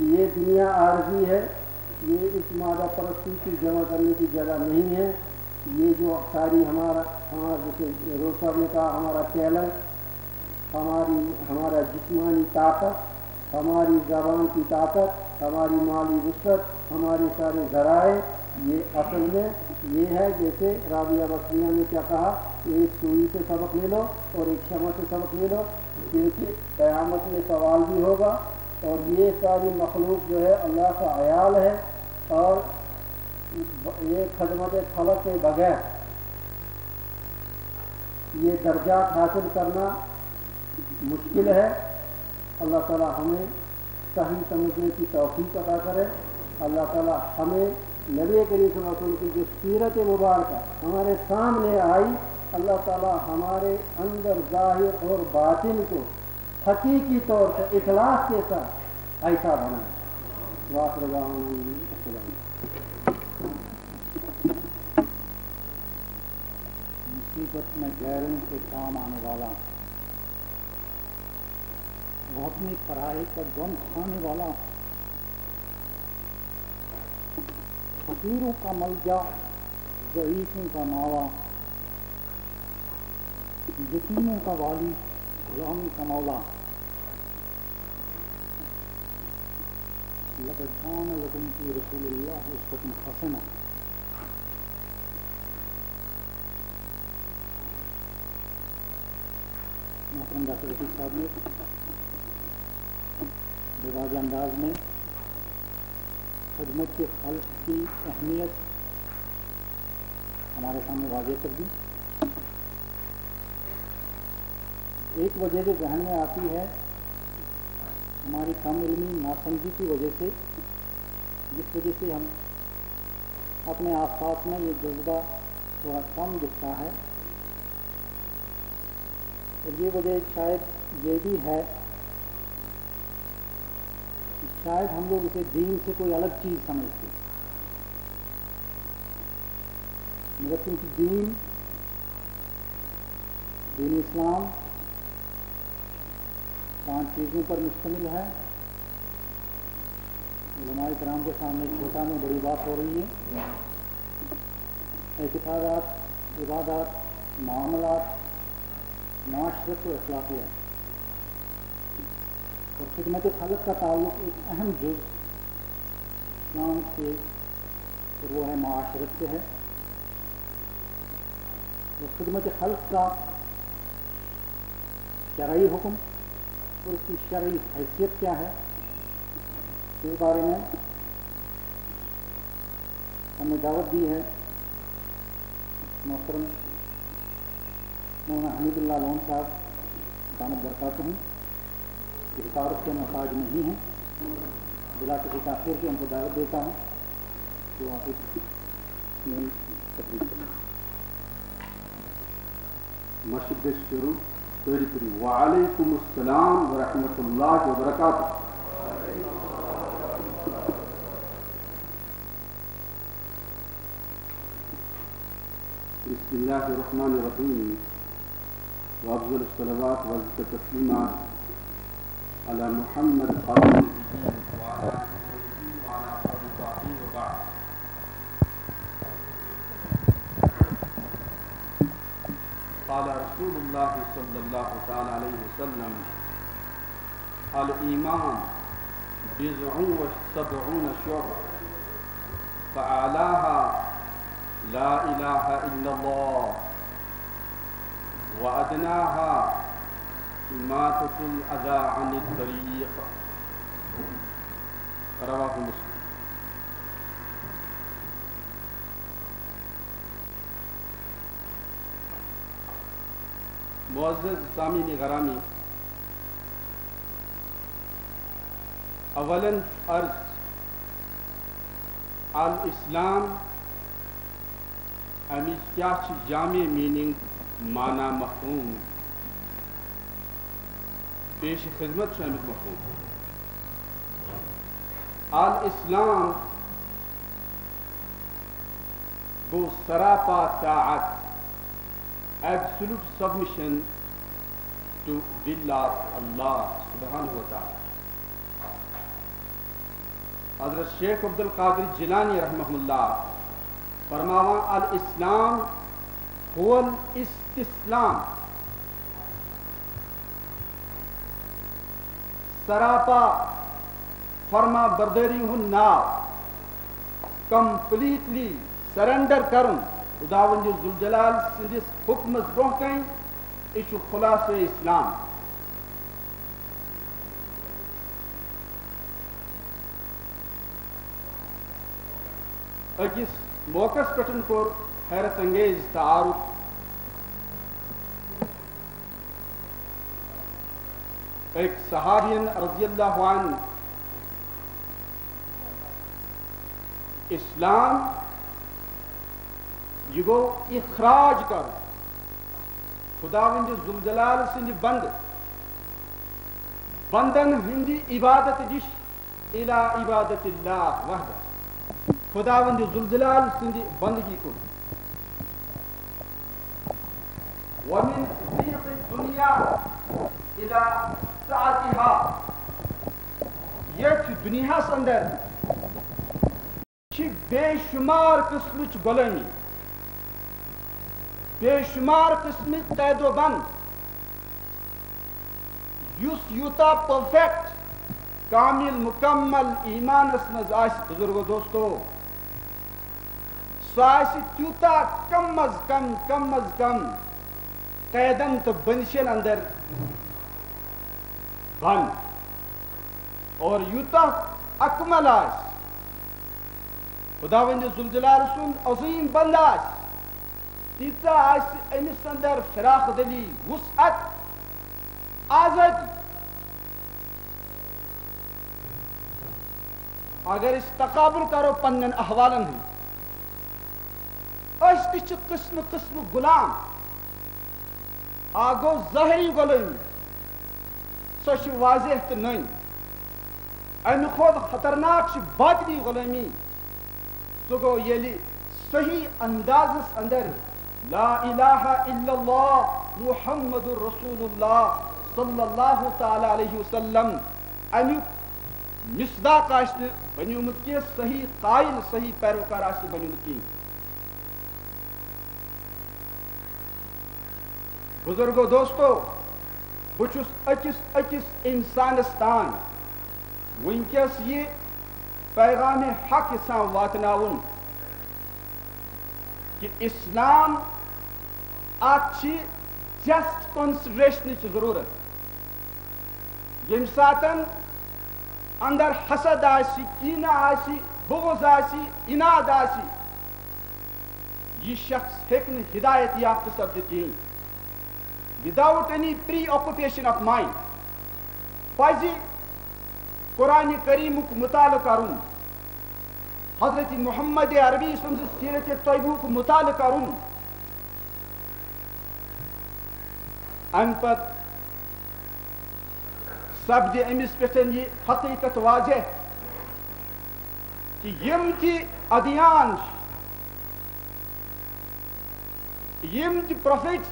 یہ دنیا عارضی ہے, یہ اس مادہ پرستی کی جمع کرنے کی جگہ نہیں ہے. یہ جو ساری ہمارا جیسے روز صاحب نے کہا, ہمارا چیلنج, ہمارا جسمانی طاقت, ہماری زبان کی طاقت, ہماری مالی وسعت, ہمارے سارے ذرائع, یہ اصل میں یہ ہے جیسے رابعہ بصریہ نے کیا کہا, ایک سوئی سے سبق لے لو اور ایک شمع سے سبق لے لو, کیونکہ قیامت میں سوال بھی ہوگا. اور یہ ساری مخلوق جو ہے اللہ کا عیال ہے, اور یہ خدمت خلق کے بغیر یہ درجات حاصل کرنا مشکل ہے. اللہ تعالی ہمیں صحیح سمجھنے کی توفیق عطا کرے. اللہ تعالی ہمیں نبی کریم صلی اللہ علیہ وسلم کی جو سیرت مبارکہ ہمارے سامنے آئی, اللہ تعالی ہمارے اندر ظاہر اور باطن کو حقیقی طور پر اخلاص کے ساتھ ایسا بنائے. واخر دعوانا السلام. مصیبت میں غیروں کے کام آنے والا, وہ اپنی پڑھائی کا غم کھانے والا, فقیروں کا ملجا, ضعیفوں کا ماوا, یتیموں کا والی, غلاموں کا مولا. لقد کان لکم فی رسول اللہ اسوۃ حسنہ. محترم ڈاکٹر رفیق صاحب نے بے واضح انداز میں خدمت کے خلق کی اہمیت ہمارے سامنے واضح کر دی. ایک وجہ جو ذہن میں آتی ہے ہماری کم علمی ناسمجھی کی وجہ سے, جس وجہ سے ہم اپنے آس پاس میں یہ جذبہ تھوڑا کم دکھتا ہے, اور یہ وجہ شاید یہ بھی ہے کہ شاید ہم لوگ اسے دین سے کوئی الگ چیز سمجھتے. مگر چونکہ دین اسلام 5 چیزوں پر مشتمل ہے. علماء کرام کے سامنے چھوٹا میں بڑی بات ہو رہی ہے. اعتقادات, عبادات, معاملات, معاشرت و اخلاقیات, اور خدمت خلق کا تعلق ایک اہم جز اسلام سے, اور وہ ہے معاشرت سے ہے. اور خدمت خلق کا شرعی حکم اور اس کی شرعی حیثیت کیا ہے, اس بارے میں ہم نے دعوت دی ہے محترم مولانا حمید اللہ لون صاحب دامت برکاتہ کی تعارف کے محتاج نہیں ہیں. بلا کسی تاخیر کی ان کو دعوت دیتا ہوں کہ وہ آپ اپنی تقریر کریں. مشق شروع پوری پوری. وعلیکم السلام ورحمۃ اللہ وبرکاتہ. بسم اللہ الرحمن الرحیم. وافضل الصلوات وازکى التسلیمات علی محمد خاتم النبیین وعلی آلہ وعلی الرحيم وبعد. قال رسول الله صلى الله تعالى عليه وسلم: الإيمان بضع وسبعون شعبة فأعلاها لا إله إلا الله وأدناها إماتة الأذى عن الطريق. رواه مسلم. معزز سامعین گرامی، اولاً عرض الاسلام امیچ کیا چھ جامع میننگ معنی مفہوم پیش خدمت چھ امیچ مفہوم. الاسلام گو سراپا طاعت، absolute submission to will of Allah subhanahu wa ta'ala. حضرت شیخ عبد القادر جیلانی رحمہ اللہ فرماوا: الاسلام هو الاستسلام، سراپا فرما برداری ہن ناو، کمپلیٹلی سرنڈر کرن خداوند ذوالجلال سندس حکمس برونہ کن. یہ خلاصہ اسلام. اکس موقع پہ کور حیرت انگیز تعارف ایک صحابین رضی اللہ عنہ. اسلام یہ گو اخراج کر خداوند ذوالجلال سند بندن ہندی عبادت دش الى عبادت اللہ وحدہ، خداوند ذوالجلال سند بندگی کن. ومن ضيق الدنيا الى سعتها، یہ دنیا اندر بے شمار قسمچ غلامی، بے شمار قسم قید و بند، یس یوتا پرفیکٹ کامل مکمل ایمان مز آس بزرگو دوستو، سو آس تیوتا کم از کم قیدن تو بندشن اندر بند، اور یوتا اکمل آس خداوند ذوالجلال سند عظیم بند آس، تیتا آس امس اندر فراخ دلی، وسعت، آزادی. اگر اس تقابل کرو پنن احوالن ہی، اس تچ قسم قسم غلام، آگو ظاہری غلامی سو واضح تو نہیں، امہ خود خطرناک باطنی غلامی سو گو یلی صحیح اندازس اندر لا الہ الا اللہ محمد رسول اللہ صلی اللہ تعالی علیہ وسلم امیک مصداق آسن بنیومت کی، صحیح قائل صحیح پیروکار آسن بنیومت کی. بزرگو دوستو، بچس اکس انسانس تان ونکس یہ پیغام حق سان واتناون کہ اسلام اچھی جسٹ کنسیڈریشن ضرورت. یم ساتن اندر حسد آسی، کینہ آسی، بغض آسی، اناد آسی، یہ شخص ہیکن ہدایت یافتہ سپدت without any preoccupation of mind. پزِ قرآن کریمک مطالعہ کرن، حضرت محمد عربی سن سیرت طیبوک مطالعہ کرن، ام پت سپد امس پہ یہ حقیقت واضح کہ یم تہ ادیان، یم تہ پروفیٹس،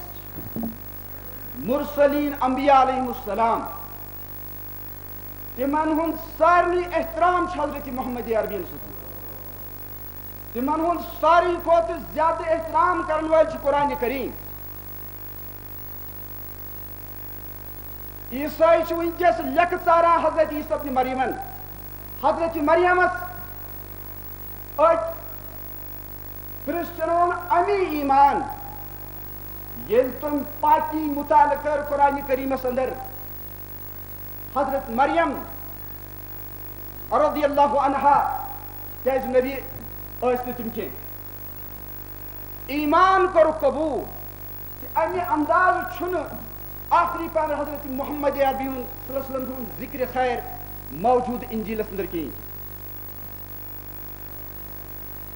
مرسلین انبیاء علیہ السلام، تمن ہند سارنی احترام حضرت محمد عربی سن. تمن ہند ساری کھوت زیادہ احترام کرن وال قرآن کریم. عیسائی ونکس لکھ ژاران حضرت عیسیٰ ابن مریمن. حضرت مریمس کرسچنون امی ایمان یل تم پاکی مطالعہ کر قرآن کریمس اندر. حضرت مریم رضی اللہ عنہا کیاز نبی ٲسۍ تم کی ایمان کر قبول کہ امی انداز چھن آخری پان حضرت محمد عربی صلی اللہ علیہ وسلم ہند ذکر خیر موجود انجیلس اندر کی.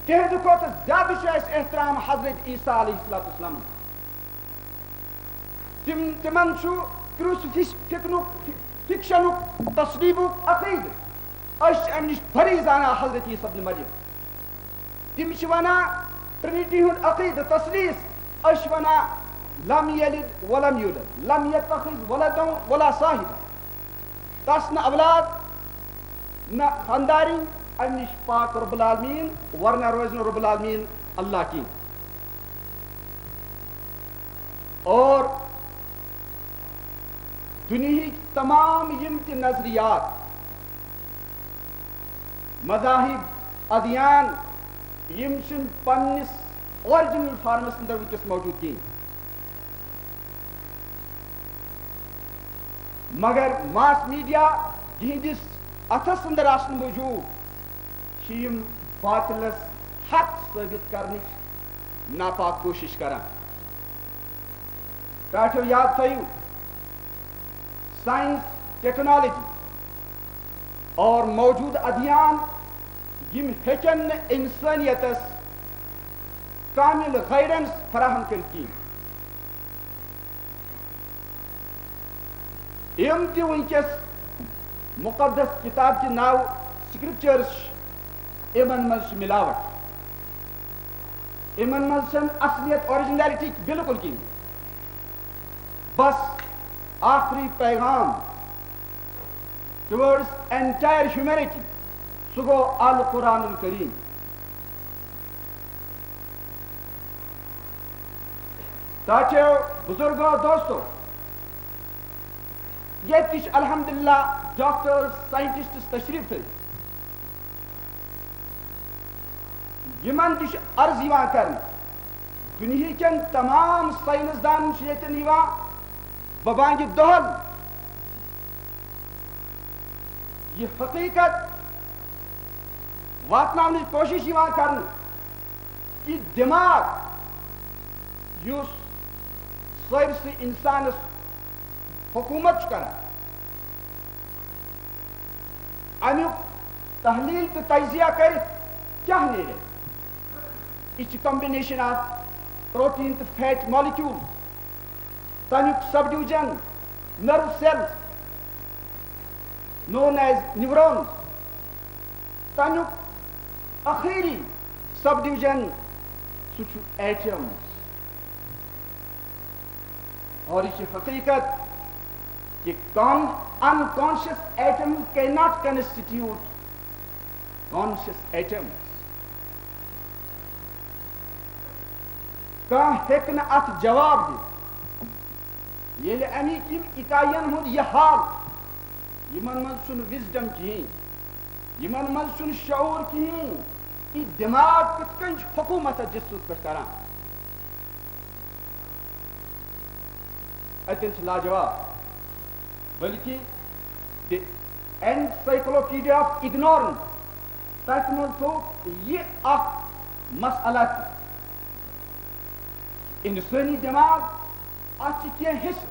تہذ کھت زیادہ احترام حضرت عیسیٰ علیہ السلام. تمن فکشن تصلیب عقید ام نش بری زانا حضرت عیسیٰ ابن مریم. تم ونان ٹرینٹی ہند عقید تصلیس اش ونان لم یلد ولم یولد لم یتخذ ولدا ولا صاحبا. تس نہ اولاد نہ خانداری ام نش پاک رب العالمین ورنہ روز رب العالمین اللہ کی. اور دنیا تمام یم تہ نظریات مذاہب ادیان یم چن پنس اوریجنل فارمس اندر ونکس موجود کی. مگر ماس میڈیا جہندس اتھس اندر آسن موجود یم باطلس حق ثابت کرنچ ناپاک کوشش کران. ٹاٹھو یاد تھو سائنس ٹیکنالوجی اور موجود ادیان یم ہیکن انسانیتس کامل غیرنس فراہم کرکی. یم تہ ونکس مقدس کتاب کے ناو سکرپچرس امن مز ملاوٹ. امن مز چھ اصلیت اوریجنلٹی بالکل کی. بس آخری پیغام ٹورڈز انٹائر ہیومینٹی سہ گو القرآن الکریم. تاچو بزرگو دوستو یہ الحمدللہ ڈاکٹر سائنٹسٹس تشریف تھے. یمن تہ عرض یوان کرن دنیا کن تمام سائنسدان یتن یوان ببانگ دہل یہ حقیقت واتناؤن کوشش یوان کرن کہ دماغ یس سٲرسٕے انسانس حکومت کران امیک تحلیل تو تجزیہ کر کیا نیرے. یہ کمبینیشن آف پروٹین تو فیٹ مالیکیول تمیک subdivision nerve cells known as neurons تمیک اخیری سب ڈویژن سہ ایٹمز. اور یہ حقیقت کہ unconscious atoms cannot constitute conscious atoms. کان ہیکن ات جواب دی یل امیک یم اکائین ہند یہ حال یمن مز چھ وزڈم کہین یمن مز چھ شعور کہین. یہ دماغ کت کن حکومت جسوس پہ کران اتن لاجواب. بلکہ دی انسائکلوپیڈیا آف اگنورنس تک مز تھو یہ اخ مسئلہ انسانی دماغ ات کی حصہ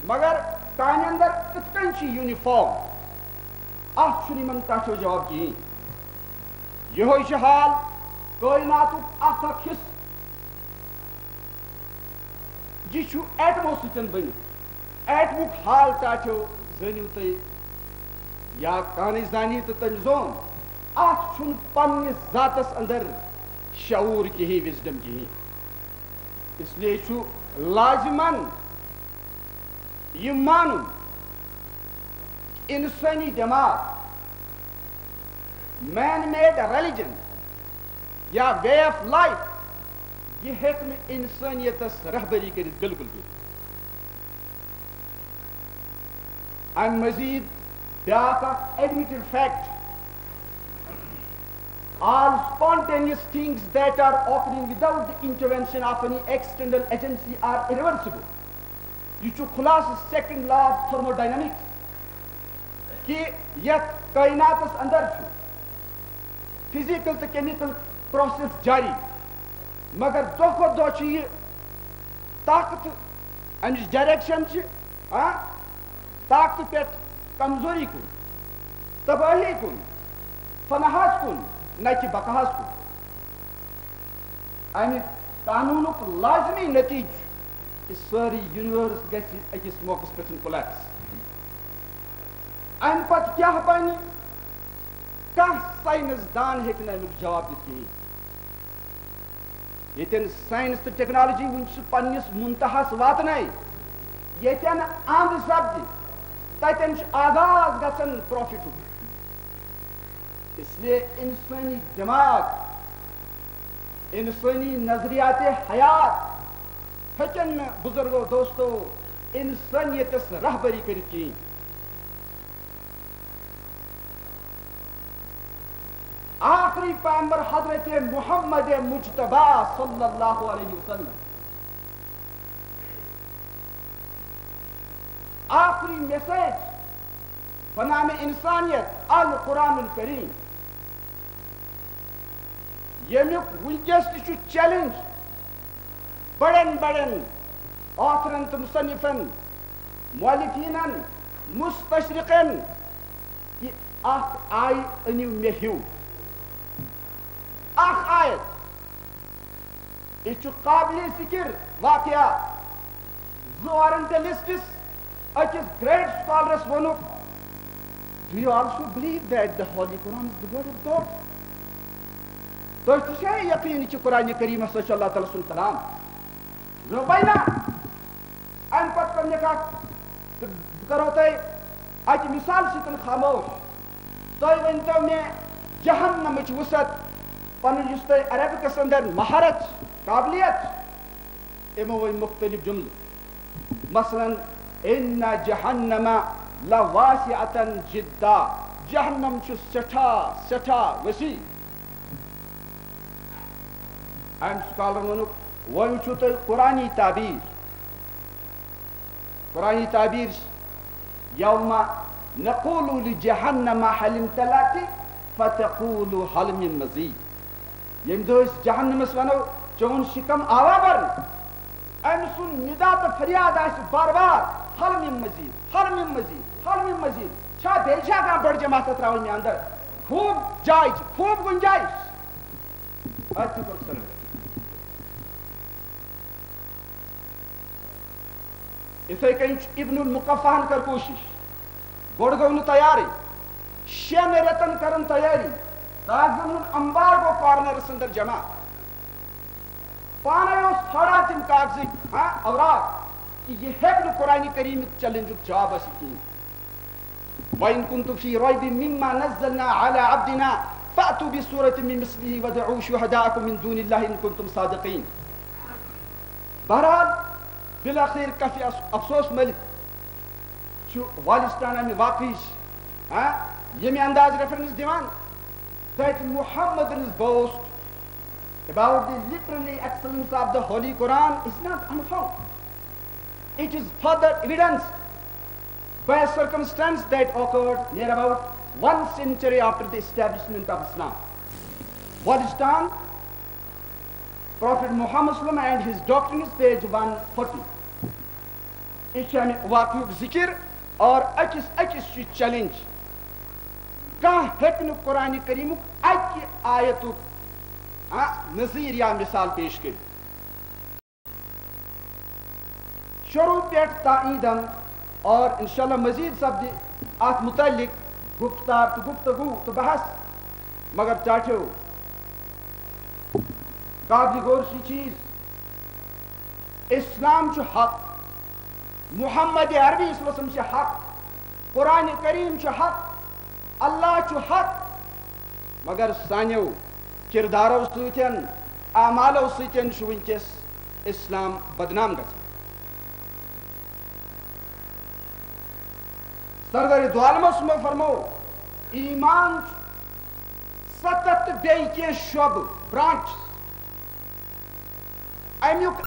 مگر کان اندر کت کن یونیفارم ات چھ کٹھو جواب کہین. یہ حال کائنات اخ حصہ یہ ایٹمو سن بنت. ایٹمک حال ٹاٹھو زنیو تھی یا کان زانی تو تم زون ات پنس ذاتس اندر شعور کہی وزڈم کہین. اس لیے لازمن یہ مان انسانی دماغ مین میڈ ریلیجن یا وے آف لائف یہ ہیک نہ انسانیتس رہبری کرت بالکل بھی. ام مزید بیاکھ admitted fact all spontaneous things that are occurring without the intervention of any external agency are irreversible. یہ چھُ خلاصہ سیکنڈ لا آف تھرموڈائنمکس کہ یتھ کائناتس اندر چھُ فزیکل تو کیمیکل پروسیس جاری مگر دۄہ کھۄتہٕ دۄہ چھُ یہِ طاقت امِچ ڈائریکشن چھِ طاقتہٕ پٮ۪ٹھ کمزوری کُن تباہی کُن فناہس کُن نہ کہ بقاہس کُن. امہِ قانوٗنُک لازمی نتیجہ کہ سٲری یونیورس گژھِ أکِس موقعس پٮ۪ٹھ کولیپس. امہِ پتہٕ کیٛاہ بنہِ کانٛہہ ساینس دان ہیٚکہِ نہٕ امیُک جواب دِتھ کِہیٖنۍ. ییٚتٮ۪ن ساینس تہٕ ٹیکنالوجی وٕنہِ چھِ پننِس منتہاس واتنٲے ییٚتٮ۪ن اند سپدِ تتٮ۪ن چھُ آغاز گژھان پروفٹُک. اس لیے انسانی دماغ انسانی نظریات حیات ہیٚکن نہٕ بزرگو دوستو انسانیتس رہبری کٔرِتھ کِہیٖنۍ. آخری پیغمبر حضرت محمد مجتبی صلی اللہ علیہ وسلم آخری میسیج بنام انسانیت القرآن الکریم ییٚمیُک وٕنکیٚس تہِ چھُ چیلنج بڑٮ۪ن بڑٮ۪ن آتھرن تہٕ مصنفن مؤلفیٖنن مستشرقن کہ اکھ آیہِ أنِو مےٚ ہیوٗ اکھ آیت. یہ چھُ قابلِ ذکر واقعہ زٕ اورینٹلسٹس أکِس گریٹ سکالرس ووٚنُکھ do you also believe that the Holy Quran is the word of God? تُہۍ تہِ چھا یقیٖن کہ قرآنِ کریٖم ہسا چھُ اللہ تعالیٰ سُنٛد کلام؟ رُبینا امہِ پتہٕ کوٚر مےٚ کتھ تہٕ بہٕ کرو تۄہہِ اکہِ مثال سۭتۍ خاموش. تُہۍ ؤنۍتو مےٚ جہنمٕچ وُسعت پنُن یُس تۄہہِ عربکس اندر مہارت قابلیت یِمو ؤنۍ مختلف جملہٕ مثلاً اِنَّ جہنم لواسعۃ جدا جہنم چھُ سٮ۪ٹھاہ سٮ۪ٹھاہ وسیع. امہِ سکالرن ووٚنُکھ وۄنۍ وٕچھِو تُہۍ قرآنی تعبیٖر یومہ نقول لجہنم هل امتلأت فتقول هل من مزید. ییٚمہِ دۄہ أسۍ جہنمس ونو چون شکم آوا برنہٕ أمۍ سُنٛد ندا تہٕ فریاد آسہِ بار بار حل من مزید حل من مزید حل من مزید. چھا بیٚیہِ چھا کانٛہہ بٔڑ جماعت ترٛاوٕنۍ مےٚ اندر خوٗب جاے چھِ خوٗب گُنجٲیِش. اَتہِ تہِ کوٚر سٔرٕو. یِتھٕے کٔنۍ چھُ ابن المقفاہن کٔر کوٗشش گۄڈٕ گوٚو نہٕ تیارٕے 6 رٮ۪تن کٔرٕن تیٲری کاغذن ہُنٛد امبار گوٚو کارنرس اندر جمع پانے اوس ژھانڈان تِم کاغذٕکۍ اوراق کہ یہ ہیٚکہِ نہٕ قرآنِ کریٖمُک چیلنجُک جواب ٲسِتھ کِہیٖنۍ. وَإِن كُنتُم فِي رَيْبٍ مِمَّا نَزَّلْنَا عَلَى عَبْدِنَا فَأْتُوا بِسُورَةٍ مِّن مِثْلِهِ وَادْعُوا شُهَدَاءَكُم مِّن دُونِ اللَّهِ إِن كُنتُم صَادِقِينَ. بہرحال بالآخر کافی افسوس ملک چھُ والِستان امہِ واقعٕچ ییٚمہِ انداز ریفرنس دِوان that Muhammad's boast about the literary excellence of the Holy Quran is not unfounded. It is further evidenced by a circumstance that occurred near about 1 century after the establishment of Islam. Walistan, Prophet Muhammad and his doctrine is page 140. یہ چھُ امہِ واقعُک ذکر اور أکِس چھُ challenge کانٛہہ ہیٚکہِ نہٕ قرآنِ کریٖمُک اکہِ آیتُک نظیٖر یا مثال پیش کٔرِتھ. شروع پٮ۪ٹھ تائیٖدن اور انشاءاللہ مزید سپدِ اتھ متعلق گفتار تہٕ گفتگوٗ تہٕ بحث مگر ٹاٹھیو قابلِ غور چھِ چیٖز اسلام چھُ حق محمد عربی صلی اللہ علیہ وسلم چھُ حق قرآنِ کریٖم چھُ حق اللہ چھُ حق مگر سانیو کردارو ستن اعمالو ستن ونکس اسلام بدنام گژھان سردار دعالمس میں فرمو ایمان 7 بیٚیہِ کینٛہہ شعبہٕ برانچ امیُک